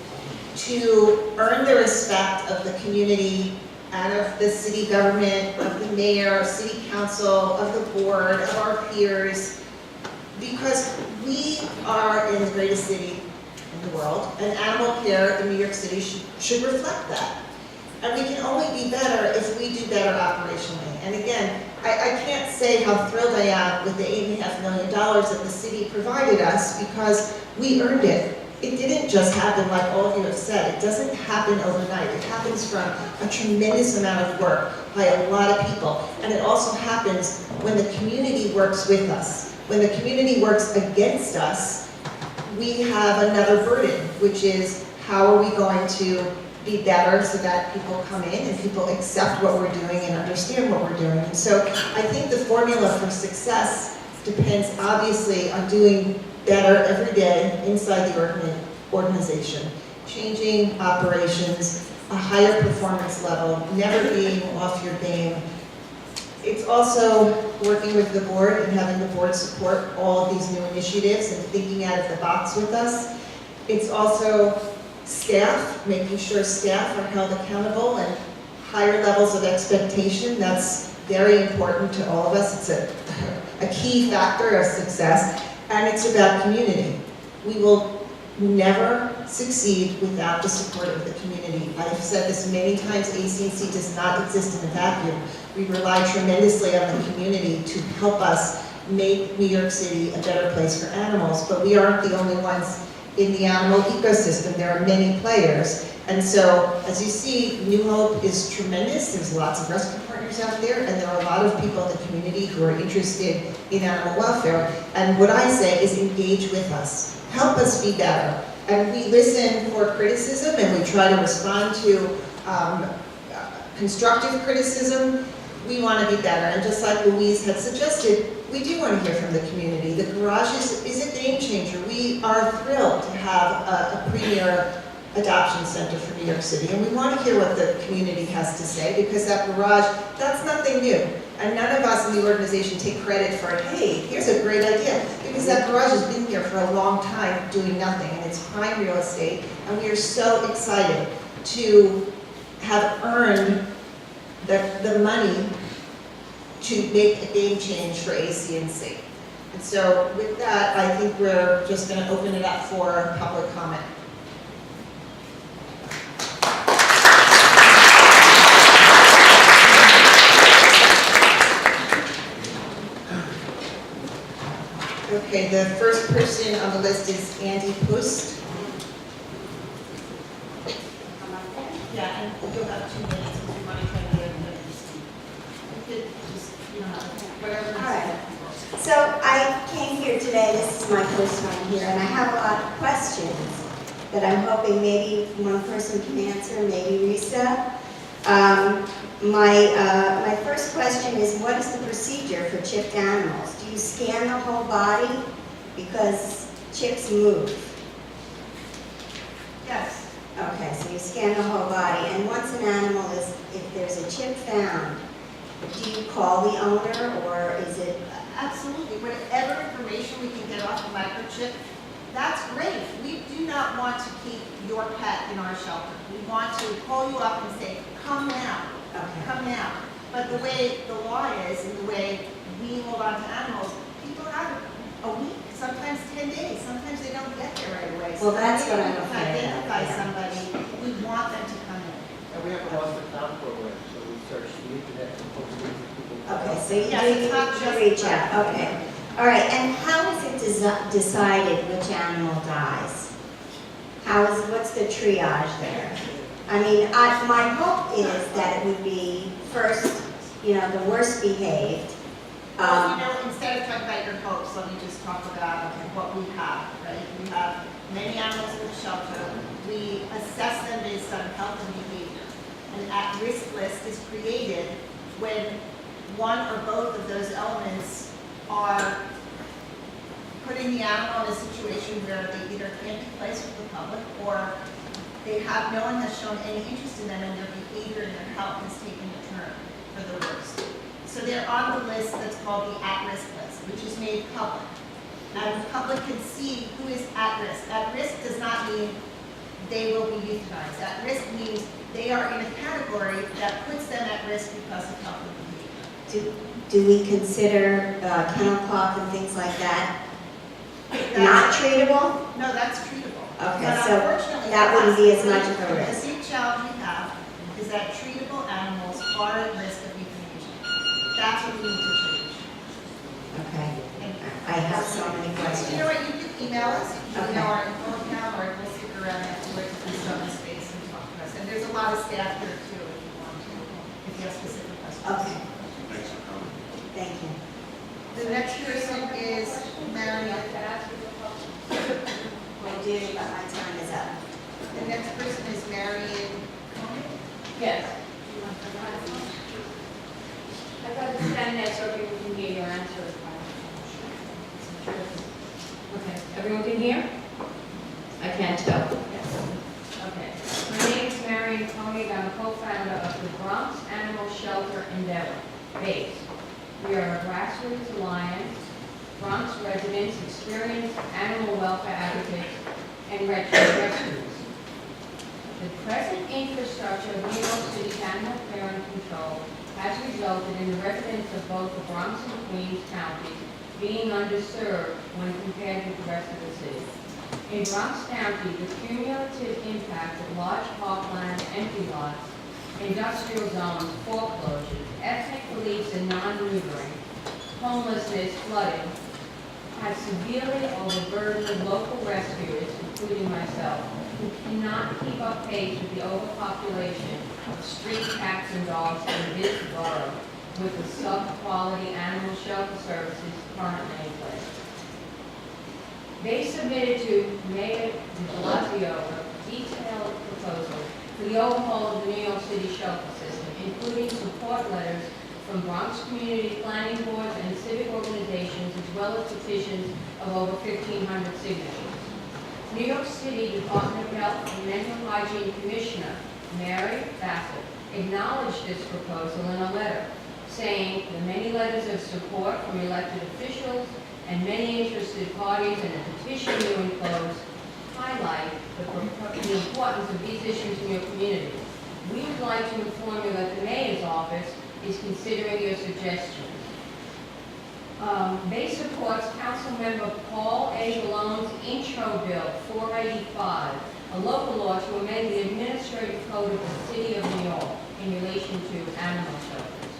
to earn the respect of the community and of the city government, of the mayor, city council, of the board, of our peers, because we are in the greatest city in the world, and animal care in New York City should reflect that. And we can only be better if we do better operationally. And again, I can't say how thrilled I am with the $8.5 million that the city provided us, because we earned it. It didn't just happen like all of you have said. It doesn't happen overnight. It happens from a tremendous amount of work by a lot of people. And it also happens when the community works with us. When the community works against us, we have another burden, which is how are we going to be better so that people come in and people accept what we're doing and understand what we're doing. And so I think the formula for success depends obviously on doing better every day inside the organization, changing operations, a higher performance level, never being off your game. It's also working with the board and having the board support all of these new initiatives and thinking out of the box with us. It's also staff, making sure staff are held accountable and higher levels of expectation. That's very important to all of us. It's a key factor of success. And it's about community. We will never succeed without the support of the community. I've said this many times, ACC does not exist in a vacuum. We rely tremendously on the community to help us make New York City a better place for animals, but we aren't the only ones in the animal ecosystem. There are many players. And so, as you see, New Hope is tremendous. There's lots of rescue partners out there, and there are a lot of people in the community who are interested in animal welfare. And what I say is engage with us. Help us be better. And we listen for criticism, and we try to respond to constructive criticism. We want to be better. And just like Louise had suggested, we do want to hear from the community. The garage is a game changer. We are thrilled to have a premier adoption center for New York City, and we want to hear what the community has to say, because that garage, that's nothing new. And none of us in the organization take credit for, hey, here's a great idea, because that garage has been here for a long time doing nothing, and it's prime real estate, and we are so excited to have earned the money to make a game change for ACNC. And so with that, I think we're just going to open it up for public comment. Okay, the first person on the list is Andy Post. Yeah, and you'll have 2 minutes if you want to try to get it. You could just, whatever. All right. So I came here today, this is my first time here, and I have a lot of questions that I'm hoping maybe one person can answer, maybe Risa. My first question is, what is the procedure for chipped animals? Do you scan the whole body? Because chips move. Yes. Okay, so you scan the whole body, and once an animal is, if there's a chip found, do you call the owner, or is it? Absolutely. Whatever information we can get off the microchip, that's great. We do not want to keep your pet in our shelter. We want to call you up and say, come now, come now. But the way the law is and the way we hold on to animals, people have a week, sometimes 10 days. Sometimes they don't get there right away. Well, that's what I'm if we can afraid of, identify yeah. somebody, we want them to come in. And we have a lost and found program, so we search the internet and post it to people. Okay, so you Yes, it's not do just reach that. out, okay. All right, and how is it decided which animal dies? What's the triage there? I mean, my hope is that it would be first, the worst behaved. Well, instead of talking about your hopes, let me just talk about what we have, right? We have many animals in the shelter. We assess them based on health and behavior. An at-risk list is created when one or both of those elements are putting the animal in a situation where they either can't be placed with the public or no one has shown any interest in them and their behavior and their health has taken a turn for the worst. So they're on the list that's called the at-risk list, which is made public. And the public can see who is at risk. At risk does not mean they will be euthanized. At risk means they are in a category that puts them at risk because of health and behavior. Do we consider kennel cough and things like that not treatable? No, that's treatable. Okay, But so unfortunately, that wouldn't be as much of a The risk. big challenge we have is that treatable animals are at risk of euthanasia. That's what we need to change. Okay, And I have so many you questions. know what, you can email us, you can Okay. email our info account, or we'll stick around afterwards if there's some space and talk to us. And there's a lot of staff here too, if you want to, if you have specific questions. Okay. Thank you. The next person is Marion. I do, but my time is up. The next person is Marion. Yes. I'd rather stand there so people can hear your answer. Okay, everyone can hear? I can't tell. Okay. My name is Marion Koenig. I'm a co-founder of the Bronx Animal Shelter Endeavor, BASE. We are a grassroots alliance. Bronx residents, experienced animal welfare advocates, and rescuers. The present infrastructure of New York City's animal care and control has resulted in the residents of both the Bronx and Queens counties being underserved when compared with the rest of the city. In Bronx County, the cumulative impact of large parkland, empty lots, industrial zones, foreclosures, ethnic beliefs and non-neutering, homelessness, flooding, has severely overburdened local rescuers, including myself, who cannot keep up pace with the overpopulation of street cats and dogs in this borough with the sub-quality animal shelter services currently in place. They submitted to Mayor de Blasio a detailed proposal for the overhaul of the New York City shelter system, including support letters from Bronx community planning boards and civic organizations, as well as petitions of over 1,500 signatures. New York City Department of Health and Mental Hygiene Commissioner Mary Bassett acknowledged this proposal in a letter, saying the many letters of support from elected officials and many interested parties in a petition you enclosed highlight the importance of these issues in your community. We would like to inform you that the mayor's office is considering your suggestions. Bay supports Councilmember Paul A. Malone's intro bill 485, a local law to amend the administrative code of the City of New York in relation to animal shelters.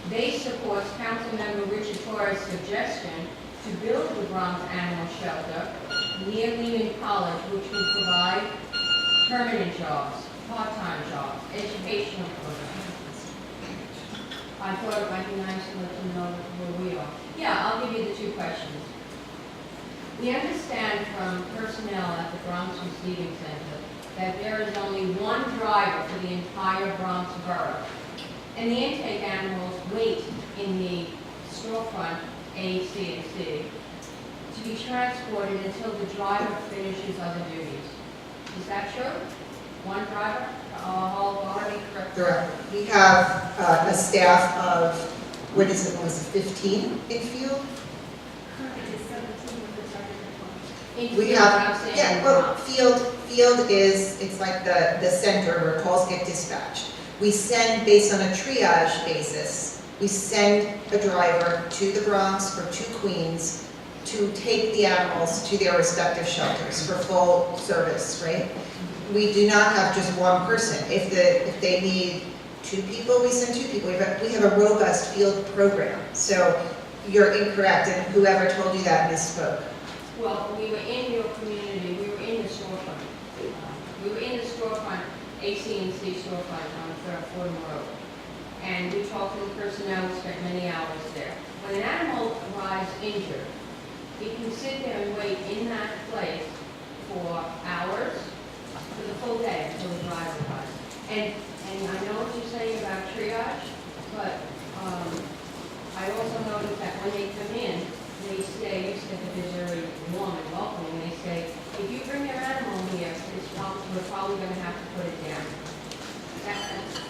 Bay supports Councilmember Richard Torres' suggestion to build the Bronx Animal Shelter near Lehman College, which will provide permanent jobs, part-time jobs, educational programs. I thought it might be nice to let you know where we are. Yeah, I'll give you the two questions. We understand from personnel at the Bronx Receiving Center that there is only one driver for the entire Bronx borough. And the intake animals wait in the storefront, A, C, and C, to be transported until the driver finishes other duties. Is that true? One driver? All already correct? Correct. We have a staff of, what is it, was it 15 in field? We have, yeah, well, field is, it's like the center where calls get dispatched. We send, based on a triage basis, we send a driver to the Bronx or to Queens to take the animals to their respective shelters for full service, right? We do not have just one person. If they need 2 people, we send 2 people. We have a robust field program. So you're incorrect, and whoever told you that misspoke. Well, we were in your community, we were in the storefront. We were in the storefront, AC&C storefront on Fordham Road. And we talked to the personnel, we spent many hours there. When an animal arrives injured, it can sit there and wait in that place for hours, for the full day until the driver arrives. And I know what you're saying about triage, but I also noticed that when they come in, they say, you said that they're very warm and welcoming, they say, if you bring your animal here, we're probably going to have to put it down.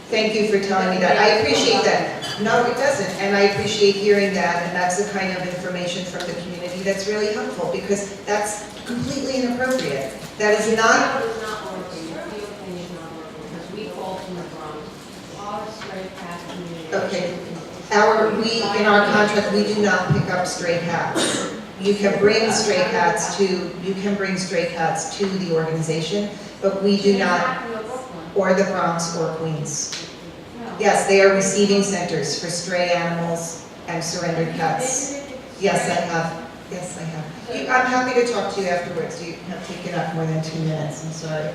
Thank you for telling me that. I appreciate that. No, it doesn't, and I appreciate hearing that, and that's the kind of information from the community that's really helpful, because that's completely inappropriate. That is not... The field is not working, the field thing is not working, because we call from the Bronx, our stray cat community. Okay. In our contract, we do not pick up stray cats. You can bring stray cats to the organization, but we do not, or the Bronx or Queens. Yes, they are receiving centers for stray animals and surrendered cats. Yes, I have. Yes, I have. I'm happy to talk to you afterwards. You have taken up more than 2 minutes. I'm sorry.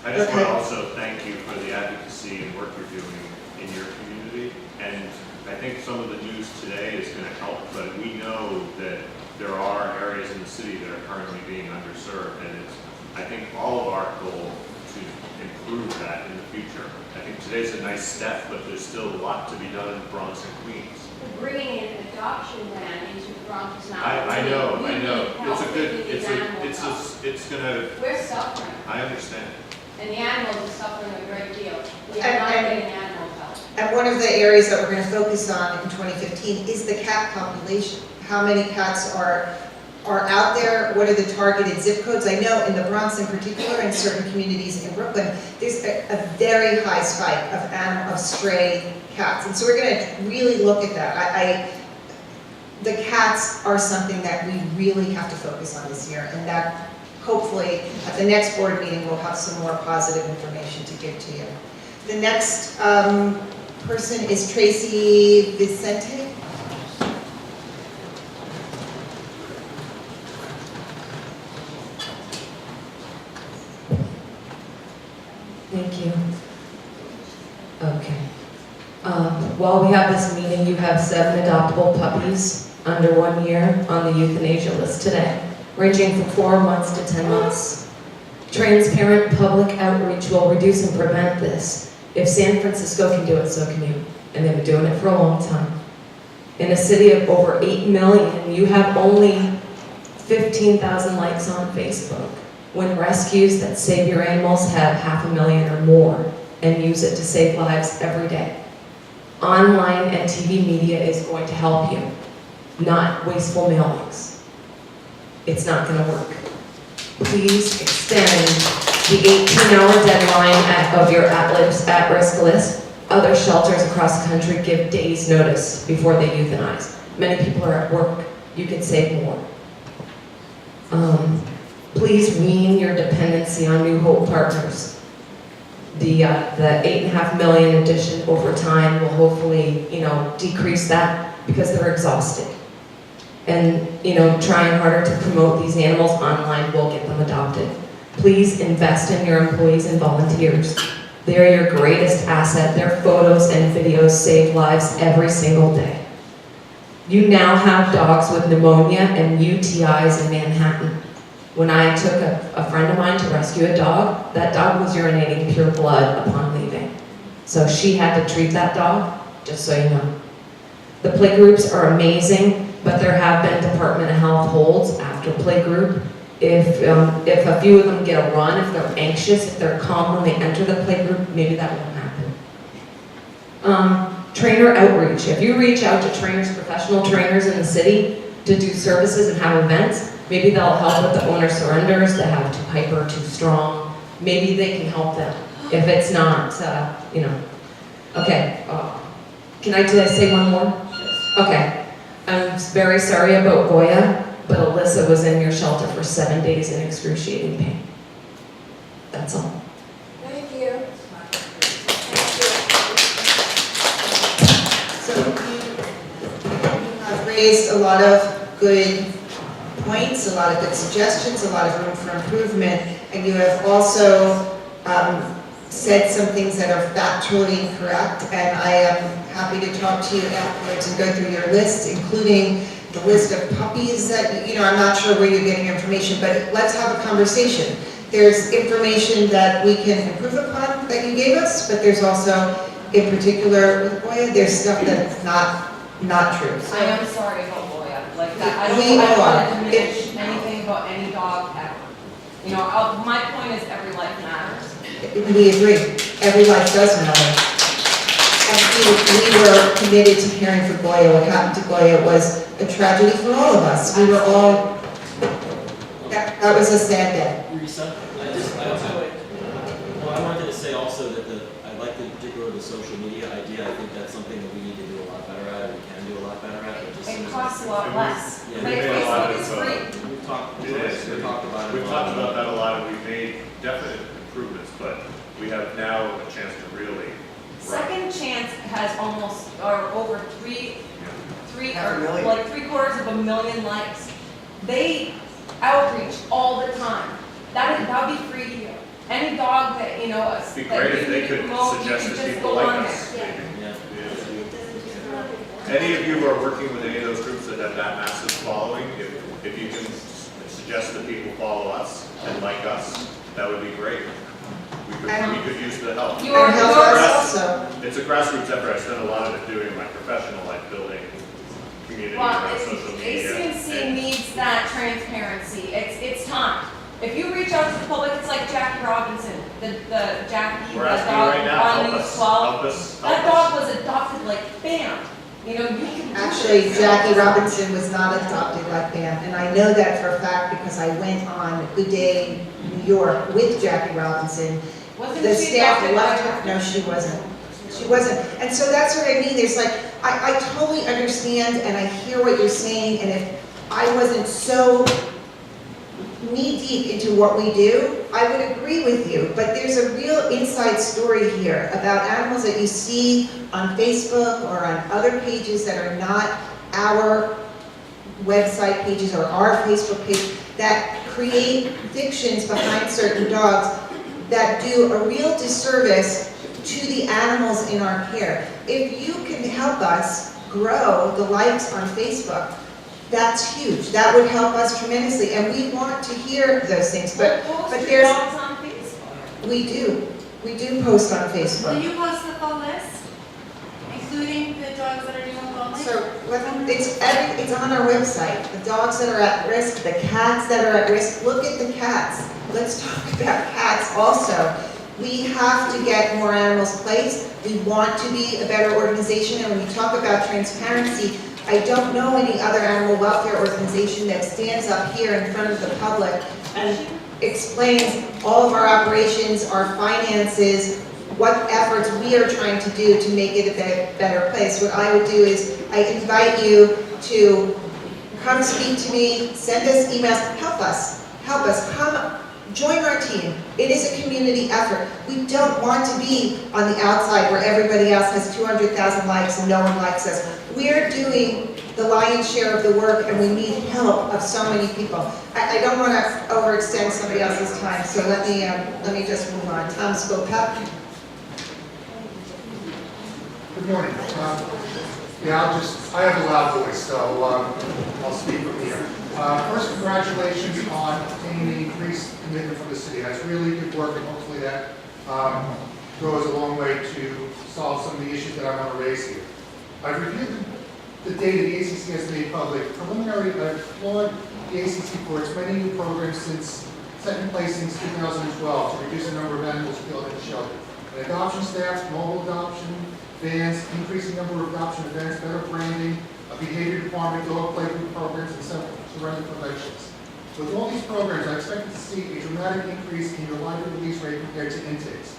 I just want to also thank you for the advocacy and work you're doing in your community. And I think some of the news today is going to help, but we know that there are areas in the city that are currently being underserved, and it's, I think, all of our goal to improve that in the future. I think today's a nice step, but there's still a lot to be done in the Bronx and Queens. Bringing an adoption van into the Bronx is not. I know. It's gonna. We're suffering, I understand. and the animals are suffering a great deal. We are not getting animal help. And one of the areas that we're going to focus on in 2015 is the cat population. How many cats are out there? What are the targeted zip codes? I know in the Bronx in particular, and certain communities in Brooklyn, there's a very high spike of stray cats. And so we're going to really look at that. The cats are something that we really have to focus on this year, and that hopefully at the next board meeting we'll have some more positive information to give to you. The next person is Tracy Vicente. Thank you. Okay. While we have this meeting, you have 7 adoptable puppies under 1 year on the euthanasia list today, ranging from 4 months to 10 months. Transparent public outreach will reduce and prevent this. If San Francisco can do it, so can you. And they've been doing it for a long time. In a city of over 8 million, you have only 15,000 likes on Facebook. When rescues that save your animals have 500,000 or more and use it to save lives every day. Online and TV media is going to help you, not wasteful mailings. It's not going to work. Please extend the 18-hour deadline of your at-risk list. Other shelters across the country give days' notice before they euthanize. Many people are at work. You could save more. Please wean your dependency on New Hope partners. The $8.5 million addition over time will hopefully, decrease that because they're exhausted. And, trying harder to promote these animals online will get them adopted. Please invest in your employees and volunteers. They're your greatest asset. Their photos and videos save lives every single day. You now have dogs with pneumonia and UTIs in Manhattan. When I took a friend of mine to rescue a dog, that dog was urinating pure blood upon leaving. So she had to treat that dog, just so you know. The play groups are amazing, but there have been Department of Health holds after play group. If a few of them get a run, if they're anxious, if they're calm when they enter the play group, maybe that won't happen. Trainer outreach. If you reach out to trainers, professional trainers in the city to do services and have events, maybe they'll help with the owner surrenders that have too hyper, too strong. Maybe they can help them. If it's not, Okay, can I say one more? Okay. I'm very sorry about Goya, but Alyssa was in your shelter for 7 days in excruciating pain. That's all. Thank you. So you have raised a lot of good points, a lot of good suggestions, a lot of room for improvement, and you have also said some things that are factually incorrect, and I am happy to talk to you afterwards and go through your list, including the list of puppies that, I'm not sure where you're getting information, but let's have a conversation. There's information that we can improve upon that you gave us, but there's also, in particular with Goya, there's stuff that's not true. So, I am sorry about Goya, like that, I We don't are. want to diminish anything about any dog ever. My point is every life matters. We agree. Every life does matter. And we were committed to caring for Goya. What happened to Goya was a tragedy for all of us. We were all, that was a sad day. Risa, I wanted to say also that I like the particular the social media idea. I think that's something that we need to do a lot better at, and we can do a lot better at. But just It costs a lot less. Yeah, Like, Facebook is free. We've talked about it. We've talked about that a lot, and we've made definite improvements, but we have now a chance to really run. Second Chance has almost, or over like 750,000 likes. They outreach all the time. That would be free to you. Any dog that, It'd be that great if you they need to could promote, you suggest can to just people go like on us. there. Any of you who are working with any of those groups that have that massive following, if you can suggest that people follow us and like us, that would be great. We could use the help. You are- help us also. It's a grassroots effort. I spend a lot of it doing in my professional life, building community Well, around social media. ACC and- needs that transparency. It's time. If you reach out to the public, it's like Jackie Robinson, the Jackie, We're the asking you dog right now, on help News us, 12. help us, That help us. dog was adopted like bam. You can do Actually, this. Jackie Robinson was not adopted like Bam, and I know that for a fact because I went on Good Day New York with Jackie Robinson. Wasn't The she staff adopted loved by her. No, she wasn't. She wasn't. And so that's what I mean. There's like, I totally understand and I hear what you're saying, and if I wasn't so knee-deep into what we do, I would agree with you. But there's a real inside story here about animals that you see on Facebook or on other pages that are not our website pages or our Facebook page that create fictions behind certain dogs that do a real disservice to the animals in our care. If you can help us grow the likes on Facebook, that's huge. That would help us tremendously, and we want to hear those things. But Post your there's, dogs on Facebook. we do post on Will Facebook. you post the full list, including the dogs that are new and lonely? So it's on our website. The dogs that are at risk, the cats that are at risk. Look at the cats. Let's talk about cats also. We have to get more animals placed. We want to be a better organization, and when you talk about transparency, I don't know any other animal welfare organization that stands up here in front of the public and explains all of our operations, our finances, what efforts we are trying to do to make it a better place. What I would do is I invite you to come speak to me, send us emails, help us, come join our team. It is a community effort. We don't want to be on the outside where everybody else has 200,000 likes and no one likes us. We're doing the lion's share of the work, and we need help of so many people. I don't want to overextend somebody else's time, so let me just move on. Tom Skopek. Good morning. I have a loud voice, so I'll speak from here. First, congratulations on obtaining the increased commitment from the city. That's really good work, and hopefully that goes a long way to solve some of the issues that I want to raise here. I've reviewed the data the ACC has made public. Preliminary, I applaud the ACC for its many new programs set in place since 2012 to reduce the number of animals killed in the shelter. An adoption staff, mobile adoption, vans, increasing number of adoption events, better branding, a behavior department, dog playground programs, and surrender preventions. With all these programs, I expected to see a dramatic increase in your library release rate compared to intakes.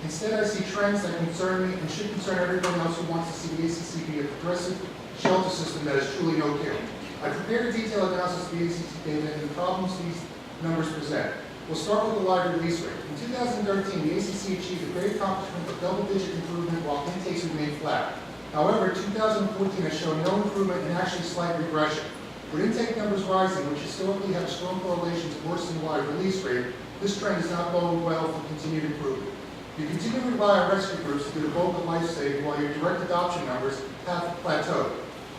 Instead, I see trends that concern me and should concern everyone else who wants to see the ACC be a progressive shelter system that is truly no kill. I prepared a detailed analysis of the ACC data and the problems these numbers present. We'll start with the library release rate. In 2013, the ACC achieved a great accomplishment of double-digit improvement while intakes remained flat. However, 2014 has shown no improvement and actually slight regression. With intake numbers rising, which historically have a strong correlation to worsening library release rate, this trend does not bode well for continued improvement. You continue to rely on rescue groups to do the bulk of life saving while your direct adoption numbers have plateaued.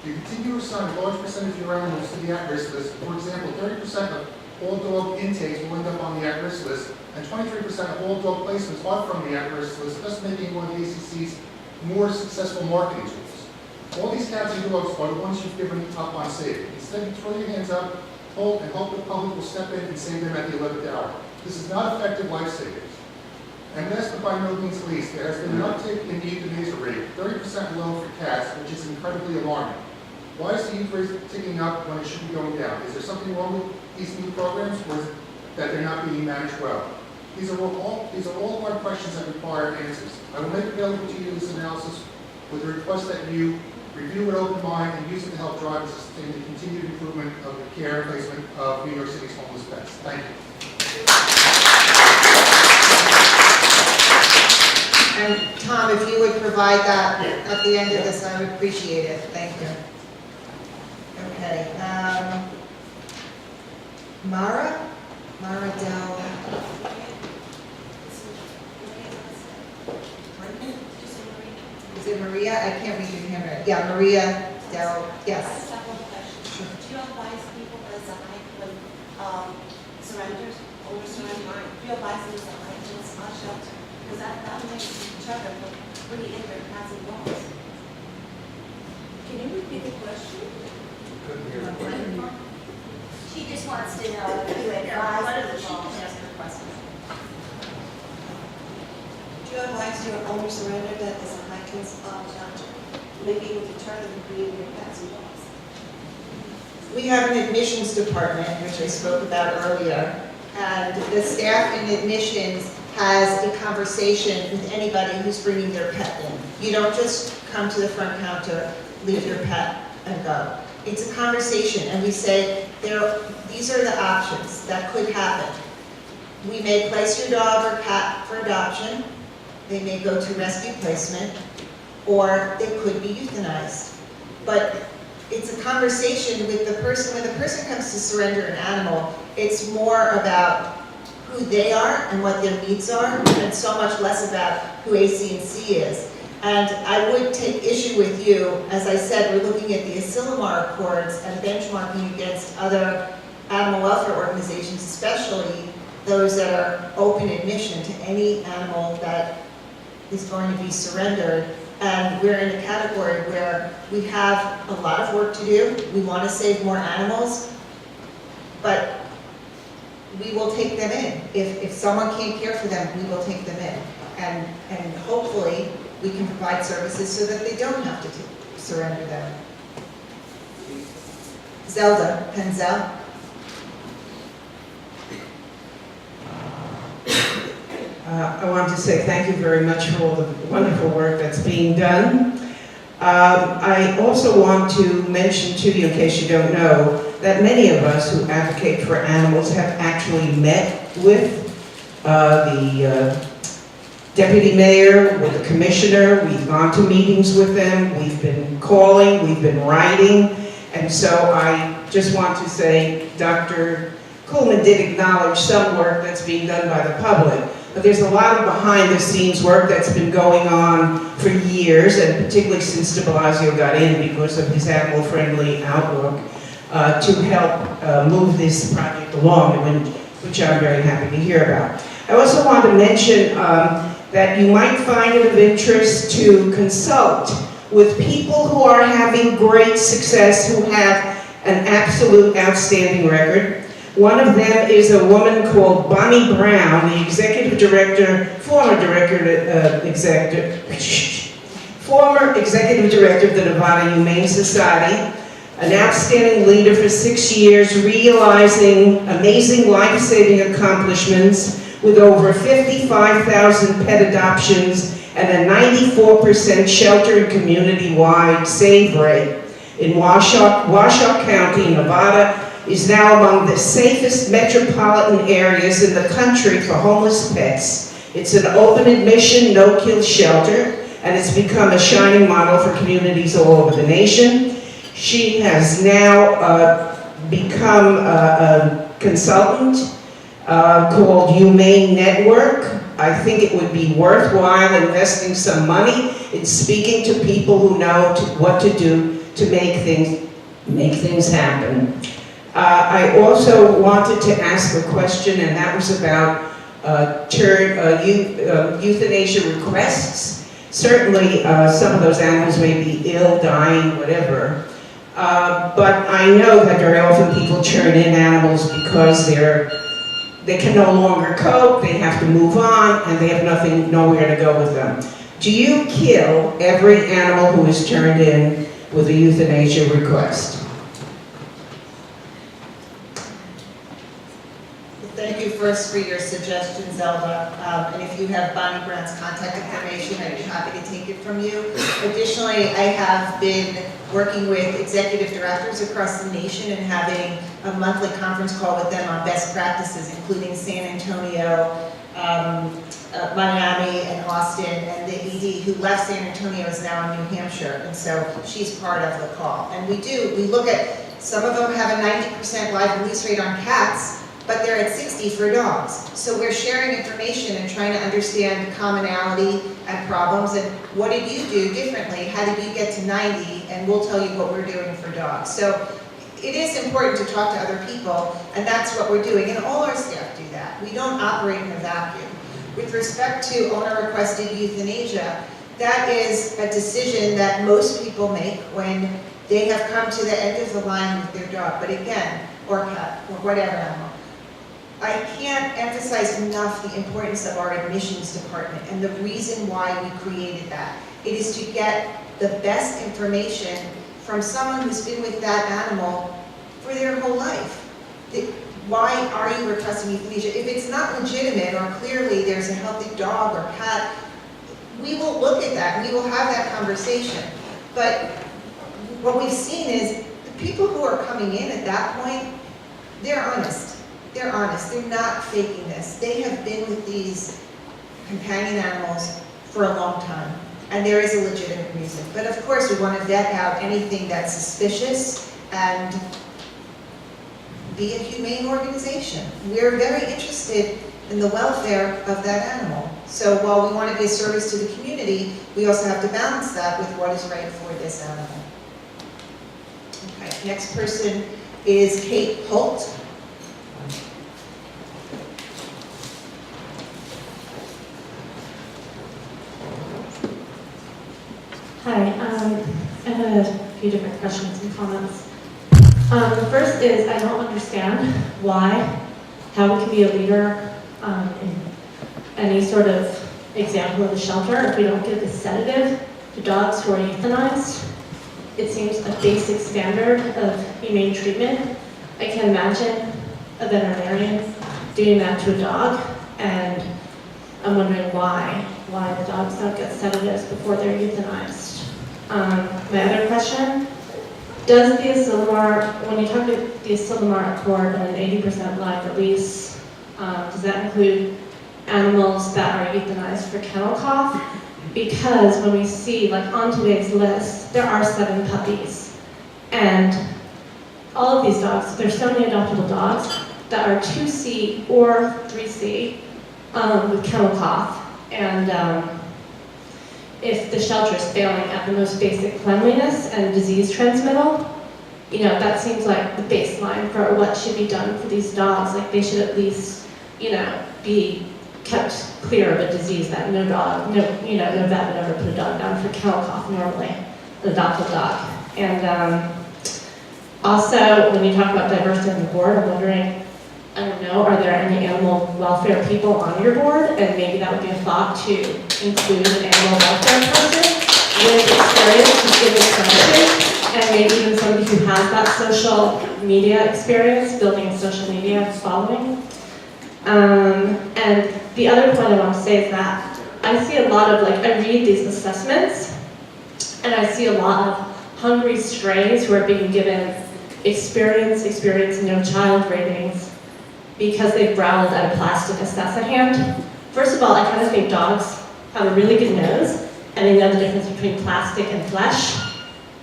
You continue to assign a large percentage of your animals to the at-risk list. For example, 30% of all dog intakes will end up on the at-risk list, and 23% of all dog placements are from the at-risk list, thus making one of the ACC's more successful marketing tools. All these cats and dogs are the ones you've given up on saving. Instead, you throw your hands up, hold, and hope the public will step in and save them at the 11th hour. This is not effective life savings. And last but by no means least, there has been an uptick in the euthanasia rate, 30% low for cats, which is incredibly alarming. Why is the youth rate ticking up when it should be going down? Is there something wrong with these new programs, or is it that they're not being managed well? These are all hard questions that require answers. I will make available to you this analysis with the request that you review with open mind and use it to help drive and sustain the continued improvement of the care and placement of New York City's homeless pets. Thank you. And Tom, if you would provide that at the end of this, I would appreciate it. Thank you. Okay. Mara Del. Is it Maria? I can't read your handwriting. Yeah, Maria Del. Yes. Several questions. Do you advise people as a when surrenders, older surrender? Do you advise them as a in a small shelter? Because that makes each other look pretty ignorant passing laws. Can you repeat the question? Couldn't hear the question. She just wants to know if you advise She people. can ask her question. Do you advise your owner surrender that is a high-class shelter? Maybe it will deter them from being your passing laws. We have an admissions department, which I spoke about earlier, and the staff in admissions has a conversation with anybody who's bringing their pet in. You don't just come to the front counter, leave your pet, and go. It's a conversation, and we say, these are the options that could happen. We may place your dog or cat for adoption, they may go to rescue placement, or they could be euthanized. But it's a conversation with the person. When the person comes to surrender an animal, it's more about who they are and what their needs are, and so much less about who ACC is. And I would take issue with you, as I said, we're looking at the Asilomar Accords and benchmarking against other animal welfare organizations, especially those that are open admission to any animal that is going to be surrendered. And we're in a category where we have a lot of work to do. We want to save more animals, but we will take them in. If someone can't care for them, we will take them in. And hopefully, we can provide services so that they don't have to surrender them. Zelda Penzel. I want to say thank you very much for all the wonderful work that's being done. I also want to mention to you, in case you don't know, that many of us who advocate for animals have actually met with the deputy mayor, with the commissioner. We've gone to meetings with them. We've been calling, we've been writing. And so I just want to say Dr. Kuhlman did acknowledge some work that's being done by the public. But there's a lot of behind-the-scenes work that's been going on for years, and particularly since de Blasio got in because of his animal-friendly outlook, to help move this project along, which I'm very happy to hear about. I also want to mention that you might find it of interest to consult with people who are having great success, who have an absolute outstanding record. One of them is a woman called Bonnie Brown, the executive director, former executive director of the Nevada Humane Society, an outstanding leader for 6 years, realizing amazing life-saving accomplishments with over 55,000 pet adoptions and a 94% shelter and community-wide save rate. In Washoe County, Nevada, is now among the safest metropolitan areas in the country for homeless pets. It's an open admission, no-kill shelter, and it's become a shining model for communities all over the nation. She has now become a consultant called Humane Network. I think it would be worthwhile investing some money in speaking to people who know what to do to make things happen. I also wanted to ask a question, and that was about euthanasia requests. Certainly, some of those animals may be ill, dying, whatever. But I know that very often people turn in animals because they can no longer cope, they have to move on, and they have nowhere to go with them. Do you kill every animal who is turned in with a euthanasia request? Thank you first for your suggestion, Zelda. And if you have Bonnie Brown's contact information, I'd be happy to take it from you. Additionally, I have been working with executive directors across the nation and having a monthly conference call with them on best practices, including San Antonio, Miami, and Austin, and the ED who left San Antonio is now in New Hampshire, and so she's part of the call. And we look at, some of them have a 90% live release rate on cats, but they're at 60 for dogs. So we're sharing information and trying to understand commonality and problems, and what did you do differently? How did you get to 90? And we'll tell you what we're doing for dogs. So it is important to talk to other people, and that's what we're doing, and all our staff do that. We don't operate in a vacuum. With respect to owner-requested euthanasia, that is a decision that most people make when they have come to the end of the line with their dog, but again, or cat, or whatever animal. I can't emphasize enough the importance of our admissions department and the reason why we created that. It is to get the best information from someone who's been with that animal for their whole life. Why are you requesting euthanasia? If it's not legitimate or clearly there's a healthy dog or cat, we will look at that, we will have that conversation. But what we've seen is the people who are coming in at that point, they're honest. They're honest, they're not faking this. They have been with these companion animals for a long time, and there is a legitimate reason. But of course, we want to vet out anything that's suspicious and be a humane organization. We're very interested in the welfare of that animal. So while we want to be a service to the community, we also have to balance that with what is right for this animal. Okay, next person is Kate Holt. Hi, I have a few different questions and comments. The first is, I don't understand how we can be a leader in any sort of example of the shelter if we don't give the sedative to dogs who are euthanized. It seems a basic standard of humane treatment. I can imagine a veterinarian doing that to a dog, and I'm wondering why the dogs don't get sedatives before they're euthanized. My other question, does the Asilomar, when you talk about the Asilomar Accord and an 80% live release, does that include animals that are euthanized for kennel cough? Because when we see, like on today's list, there are 7 puppies. And all of these dogs, there's so many adoptable dogs that are 2C or 3C with kennel cough. And if the shelter is failing at the most basic cleanliness and disease transmittal, you know, that seems like the baseline for what should be done for these dogs. Like they should at least, you know, be kept clear of a disease that no vet would ever put a dog down for kennel cough normally, an adopted dog. And also, when you talk about diversity on the board, I'm wondering, I don't know, are there any animal welfare people on your board? And maybe that would be a thought to include an animal welfare person with experience in this country, and maybe even somebody who has that social media experience, building a social media following. And the other point I want to say is that I see a lot of, like, I read these assessments, and I see a lot of hungry strays who are being given experience, no child ratings, because they've growled at a plastic assessor hand. First of all, I kind of think dogs have a really good nose, and they know the difference between plastic and flesh.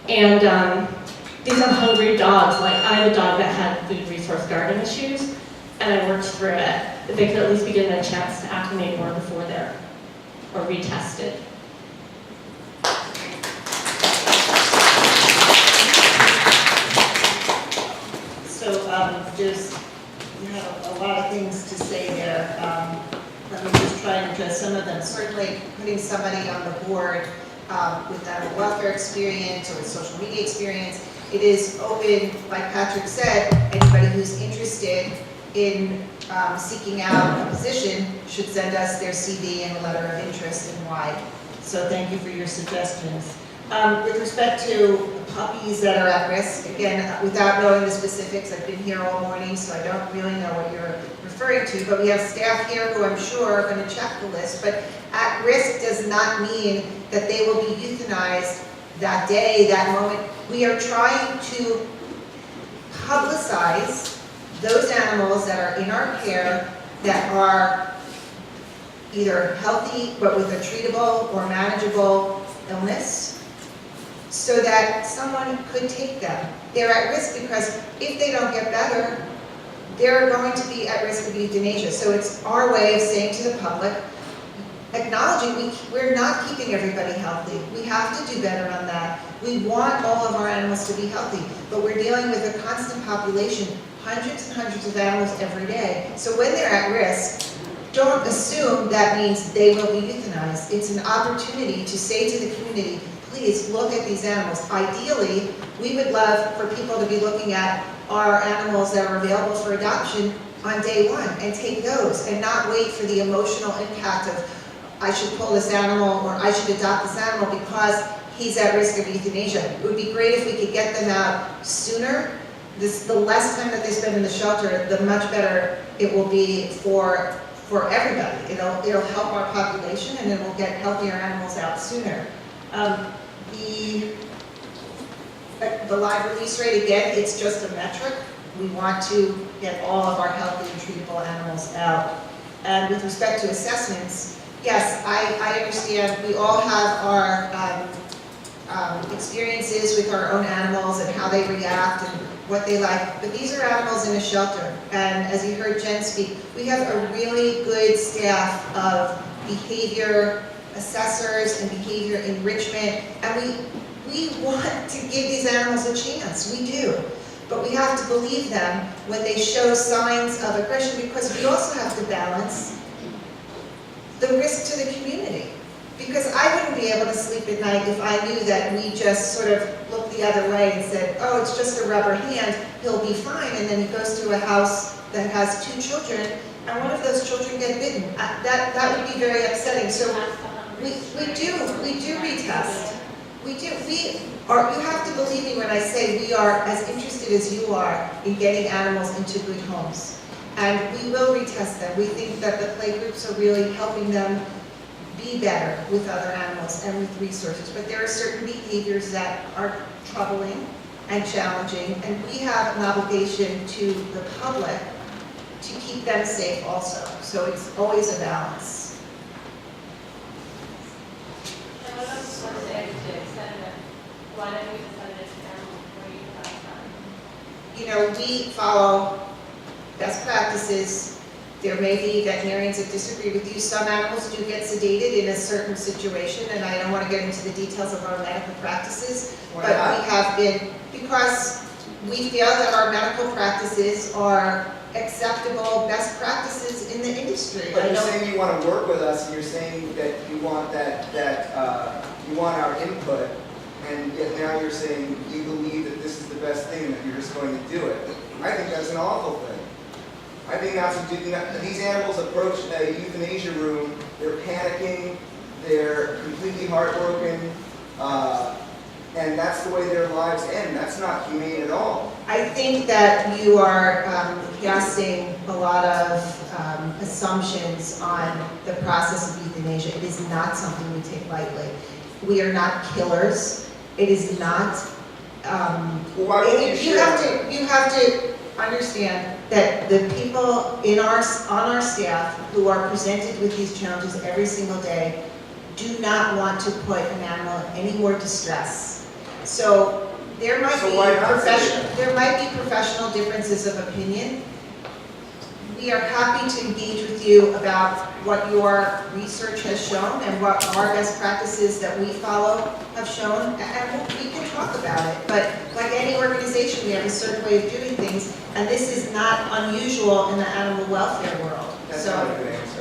And these are hungry dogs. Like, I had a dog that had food resource guarding issues, and I worked through it. They could at least be given a chance to acclimate more before they're retested. So there's a lot of things to say there. Let me just try and address some of them. Certainly, putting somebody on the board with animal welfare experience or with social media experience, it is open, like Patrick said. Anybody who's interested in seeking out a position should send us their CV and a letter of interest and why. So thank you for your suggestions. With respect to puppies that are at risk, again, without knowing the specifics, I've been here all morning, so I don't really know what you're referring to, but we have staff here who I'm sure are going to check the list. But at risk does not mean that they will be euthanized that day, that moment. We are trying to publicize those animals that are in our care that are either healthy but with a treatable or manageable illness, so that someone could take them. They're at risk because if they don't get better, they're going to be at risk of euthanasia. So it's our way of saying to the public, acknowledging we're not keeping everybody healthy. We have to do better on that. We want all of our animals to be healthy, but we're dealing with a constant population, hundreds and hundreds of animals every day. So when they're at risk, don't assume that means they will be euthanized. It's an opportunity to say to the community, please look at these animals. Ideally, we would love for people to be looking at our animals that are available for adoption on day one and take those and not wait for the emotional impact of I should pull this animal or I should adopt this animal because he's at risk of euthanasia. It would be great if we could get them out sooner. The less time that they spend in the shelter, the much better it will be for everybody. It'll help our population and it will get healthier animals out sooner. The live release rate, again, it's just a metric. We want to get all of our healthy and treatable animals out. And with respect to assessments, yes, I understand we all have our experiences with our own animals and how they react and what they like, but these are animals in a shelter. And as you heard Jen speak, we have a really good staff of behavior assessors and behavior enrichment, and we want to give these animals a chance, we do. But we have to believe them when they show signs of aggression, because we also have to balance the risk to the community. Because I wouldn't be able to sleep at night if I knew that we just sort of looked the other way and said, oh, it's just a rubber hand, he'll be fine, and then he goes to a house that has 2 children, and one of those children get bitten. That would be very upsetting. So we do retest. We do. You have to believe me when I say we are as interested as you are in getting animals into good homes. And we will retest them. We think that the play groups are really helping them be better with other animals and with resources, but there are certain behaviors that are troubling and challenging, and we have an obligation to the public to keep them safe also. So it's always a balance. And what else was the adjective, Senator? Why don't we decide it to animal free last time? You know, we follow best practices. There may be veterinarians that disagree with you. Some animals do get sedated in a certain situation, and I don't want to get into the details of our medical practices, but we have been, because we feel that our medical practices are acceptable best practices in the industry. But you're saying you want to work with us, and you're saying that you want you want our input, and yet now you're saying you believe that this is the best thing, that you're just going to do it. I think that's an awful thing. I think these animals approach a euthanasia room, they're panicking, they're completely heartbroken, and that's the way their lives end. That's not humane at all. I think that you are casting a lot of assumptions on the process of euthanasia. It is not something we take lightly. We are not killers. It is not. Well, why wouldn't you share? You have to understand that the people on our staff who are presented with these challenges every single day do not want to put an animal in any more distress. So there might be professional differences of opinion. We are happy to engage with you about what your research has shown and what our best practices that we follow have shown, and we can talk about it. But like any organization, we have a certain way of doing things, and this is not unusual in the animal welfare world. That's not a good answer.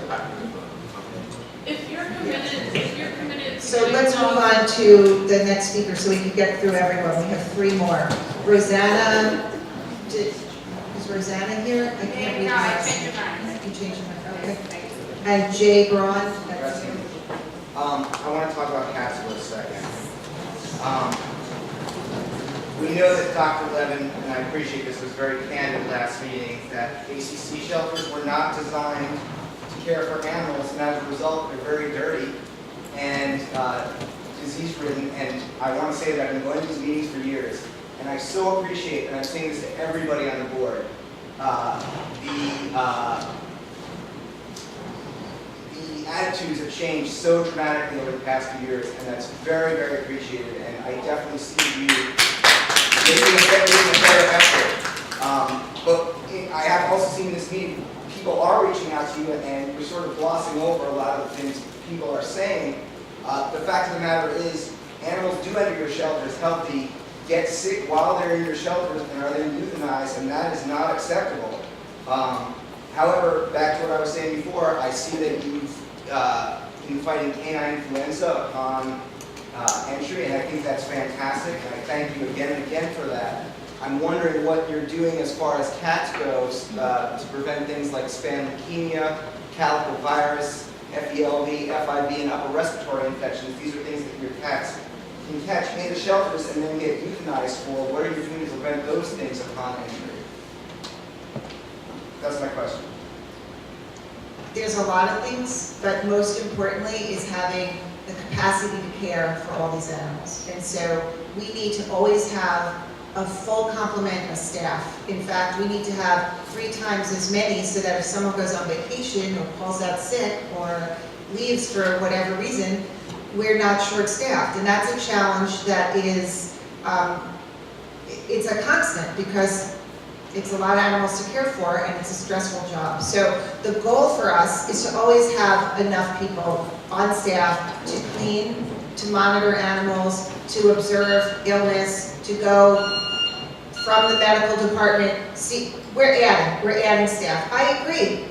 If you're committed. So let's move on to the next speaker so we can get through everyone. We have 3 more. Rosanna, is Rosanna here? I can't read. No, I changed your mind. You changed your mind, okay. And Jay Braun, that's you. I want to talk about cats for a second. We know that Dr. Levin, and I appreciate this, was very candid last meeting, that ACC shelters were not designed to care for animals, and as a result, they're very dirty and disease-ridden. And I want to say that I've been going to these meetings for years, and I so appreciate, and I'm saying this to everybody on the board, the attitudes have changed so dramatically over the past few years, and that's very, very appreciated. And I definitely see you making a better effort. But I have also seen in this meeting, people are reaching out to you, and we're sort of glossing over a lot of the things people are saying. The fact of the matter is, animals do enter your shelters healthy, get sick while they're in your shelters, and are then euthanized, and that is not acceptable. However, back to what I was saying before, I see that you've been fighting canine influenza upon entry, and I think that's fantastic, and I thank you again and again for that. I'm wondering what you're doing as far as cats goes to prevent things like spam leukemia, calico virus, FELV, FIV, and upper respiratory infections. These are things that your cats can catch in the shelters and then get euthanized for. What are you doing to prevent those things upon entry? That's my question. There's a lot of things, but most importantly is having the capacity to care for all these animals. And so we need to always have a full complement of staff. In fact, we need to have 3 times as many so that if someone goes on vacation or calls out sick or leaves for whatever reason, we're not short-staffed. And that's a challenge that is, it's a constant because it's a lot of animals to care for and it's a stressful job. So the goal for us is to always have enough people on staff to clean, to monitor animals, to observe illness, to go from the medical department. See, we're adding staff. I agree.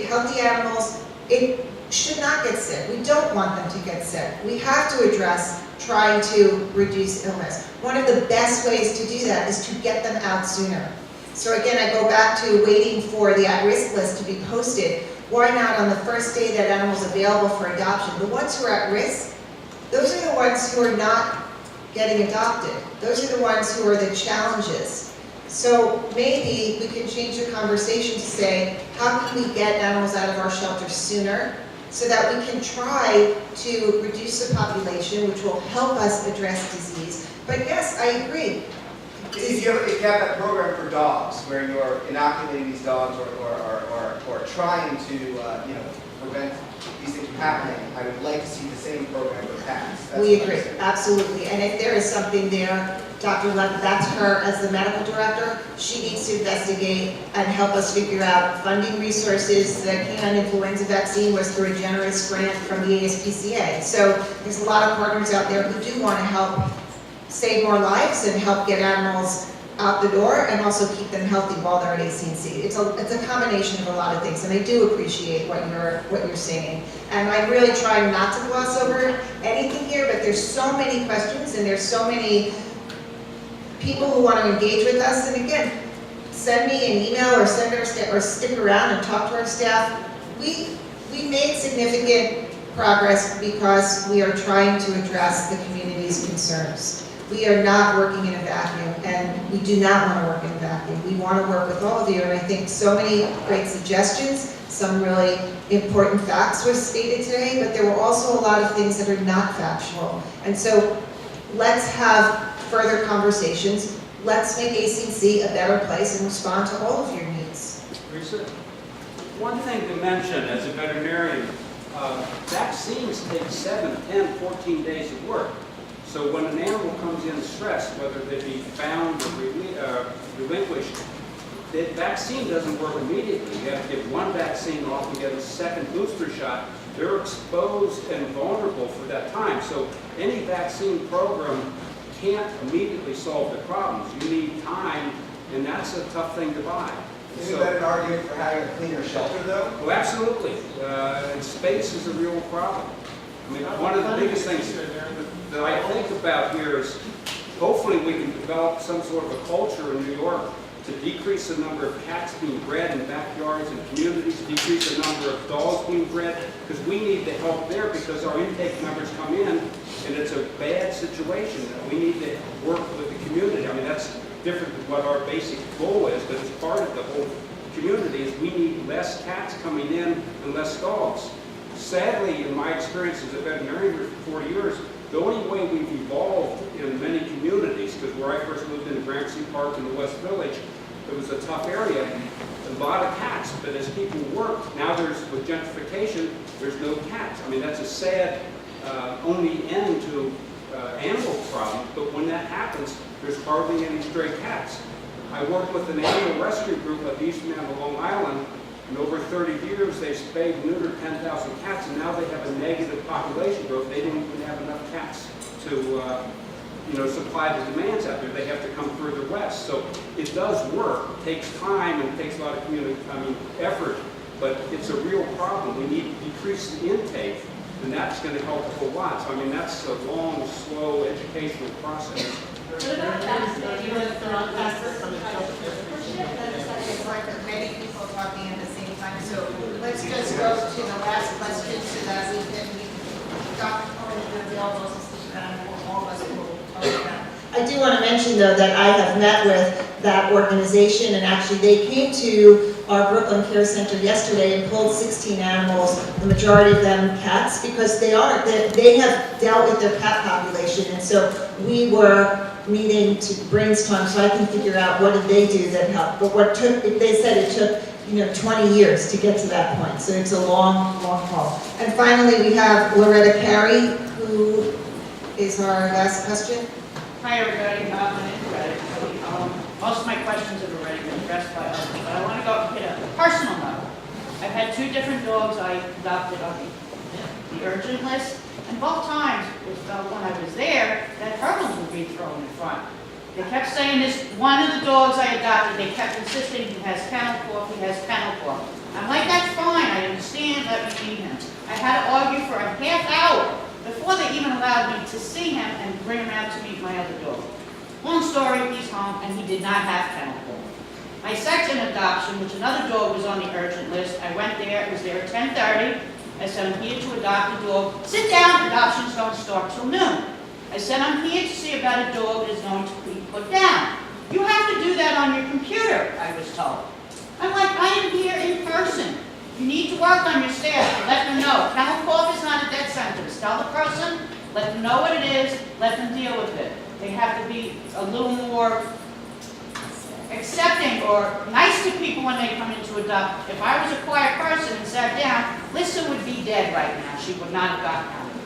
Healthy animals, it should not get sick. We don't want them to get sick. We have to address trying to reduce illness. One of the best ways to do that is to get them out sooner. So again, I go back to waiting for the at-risk list to be posted. Why not on the first day that animal's available for adoption? The ones who are at risk, those are the ones who are not getting adopted. Those are the ones who are the challenges. So maybe we can change the conversation to say, how can we get animals out of our shelters sooner so that we can try to reduce the population, which will help us address disease. But yes, I agree. If you have that program for dogs, where you're inoculating these dogs or trying to prevent these things from happening, I would like to see the same program for cats. That's We what I'm agree, saying. absolutely. And if there is something there, Dr. Levin, that's her as the medical director. She needs to investigate and help us figure out funding resources. The canine influenza vaccine was through a generous grant from the ASPCA. So there's a lot of partners out there who do want to help save more lives and help get animals out the door and also keep them healthy while they're at ACC. It's a combination of a lot of things, and I do appreciate what you're saying. And I really try not to gloss over anything here, but there's so many questions and there's so many people who want to engage with us. And again, send me an email or send our staff, or stick around and talk to our staff. We made significant progress because we are trying to address the community's concerns. We are not working in a vacuum, and we do not want to work in a vacuum. We want to work with all of you, and I think so many great suggestions, some really important facts were stated today, but there were also a lot of things that are not factual. And so let's have further conversations. Let's make ACC a better place and respond to all of your needs. Teresa, one thing to mention as a veterinarian, vaccines take 7, 10, 14 days of work. So when an animal comes in stressed, whether they be found or relinquished, the vaccine doesn't work immediately. You have to give one vaccine off and get a second booster shot. They're exposed and vulnerable for that time. So any vaccine program can't immediately solve the problems. You need time, and that's a tough thing to buy. Isn't that an argument for having a cleaner shelter, though? Well, absolutely. And space is a real problem. I mean, one of the biggest things that I think about here is hopefully we can develop some sort of a culture in New York to decrease the number of cats being bred in backyards and communities, decrease the number of dogs being bred, because we need the help there because our intake numbers come in and it's a bad situation. We need to work with the community. I mean, that's different than what our basic goal is, but it's part of the whole community is we need less cats coming in and less dogs. Sadly, in my experience as a veterinarian for 40 years, the only way we've evolved in many communities, because where I first moved into Gramercy Park in the West Village, it was a tough area, a lot of cats, but as people worked, now with gentrification, there's no cats. I mean, that's a sad, only end to animal problem, but when that happens, there's hardly any stray cats. I worked with an animal rescue group at Eastman on Long Island, and over 30 years, they've spayed and neutered 10,000 cats, and now they have a negative population growth. They didn't even have enough cats to, supply the demands out there. They have to come further west. So it does work. It takes time and it takes a lot of effort, but it's a real problem. We need to decrease the intake, and that's going to help a whole lot. So, I mean, that's a long, slow educational process. What about that? You want to throw out passes on the It's like many people talking at the same time, so let's just go to the last question so that we can, Dr. Cohen will be all those and all of us will talk about. I do want to mention though that I have met with that organization, and actually they came to our Brooklyn Care Center yesterday and pulled 16 animals, the majority of them cats, because they have dealt with their cat population, and so we were meeting to brainstorm so I can figure out what did they do that helped. But they said it took 20 years to get to that point, so it's a long, long haul. And finally, we have Loretta Carey, who is our last question. Hi, everybody. My name is Loretta. Most of my questions have already been addressed by others, but I want to go hit a personal note. I've had 2 different dogs I adopted on the urgent list, and both times, when I was there, that hurdles would be thrown in front. They kept saying this, one of the dogs I adopted, they kept insisting he has kennel cough, he has kennel cough. I'm like, that's fine, I understand, let me see him. I had to argue for a half hour before they even allowed me to see him and bring him out to meet my other dog. Long story, he's home, and he did not have kennel cough. My second adoption, which another dog was on the urgent list, I went there, it was there at 10:30. I said, I'm here to adopt a dog. Sit down, adoptions don't start till noon. I said, I'm here to see about a dog that is going to be put down. You have to do that on your computer, I was told. I'm like, I am here in person. You need to work on your staff, let them know. Kennel cough is not a death sentence. Tell the person, let them know what it is, let them deal with it. They have to be a little more accepting or nice to people when they come in to adopt. If I was a quiet person and sat down, Lissa would be dead right now. She would not have gotten out of it.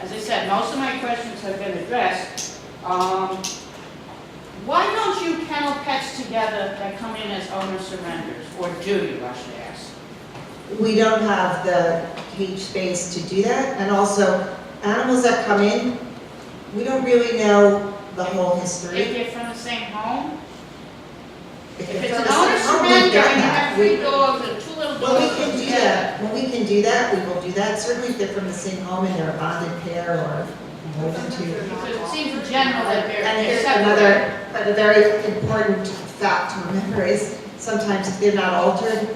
As I said, most of my questions have been addressed. Why don't you kennel pets together that come in as owner surrenders? Or do you, I should ask? We don't have the cage space to do that, and also animals that come in, we don't really know the whole history. If they're from the same home? If they're it's from an the owner same home, surrender we've done and you that. have 3 dogs and 2 little dogs. Well, we can do that. When we can do that, we will do that. Certainly if they're from the same home and they're a bonded pair or more than 2. Because it seems in general that they're And here's separated. but a very important fact to remember is sometimes if they're not altered,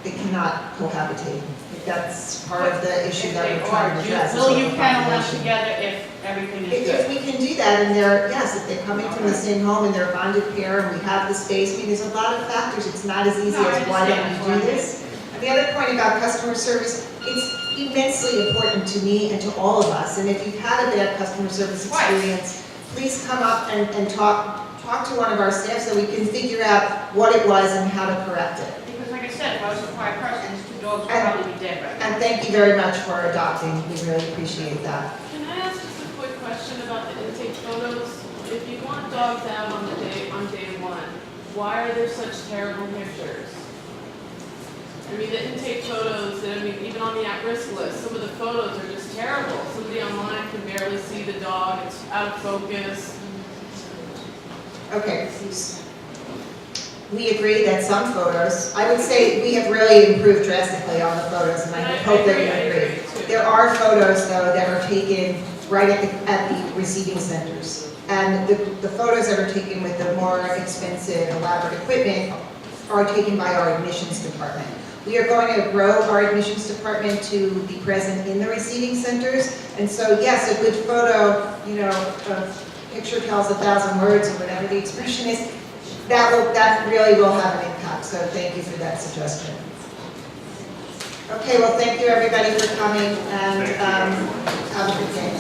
they cannot cohabitate. That's part of the issue that we're trying to address. Will you kennel them together if everything is If good? we can do that, and if they're coming from the same home and they're a bonded pair and we have the space, I mean, there's a lot of factors. It's not as easy No, I as why understand. don't we do this? And the other point about customer service, it's immensely important to me and to all of us. And if you've had a bad customer service experience, please come up and talk to one of our staff so we can figure out what it was and how to correct it. Because like I said, if I was a quiet person, these 2 dogs would probably be dead right now. And thank you very much for adopting. We really appreciate that. Can I ask just a quick question about the intake photos? If you want dogs out on day 1, why are there such terrible pictures? I mean, the intake photos, even on the at-risk list, some of the photos are just terrible. Somebody online can barely see the dog, it's out of focus. Okay. We agree that some photos, I would say we have really improved drastically on the photos, and I hope that you agree. There are photos, though, that are taken right at the receiving centers. And the photos that are taken with the more expensive, elaborate equipment are taken by our admissions department. We are going to grow our admissions department to be present in the receiving centers. And so, yes, a good photo, a picture tells 1,000 words, or whatever the expression is, that really will have an impact. So thank you for that suggestion. Okay, well, thank you everybody for coming, and have a good day.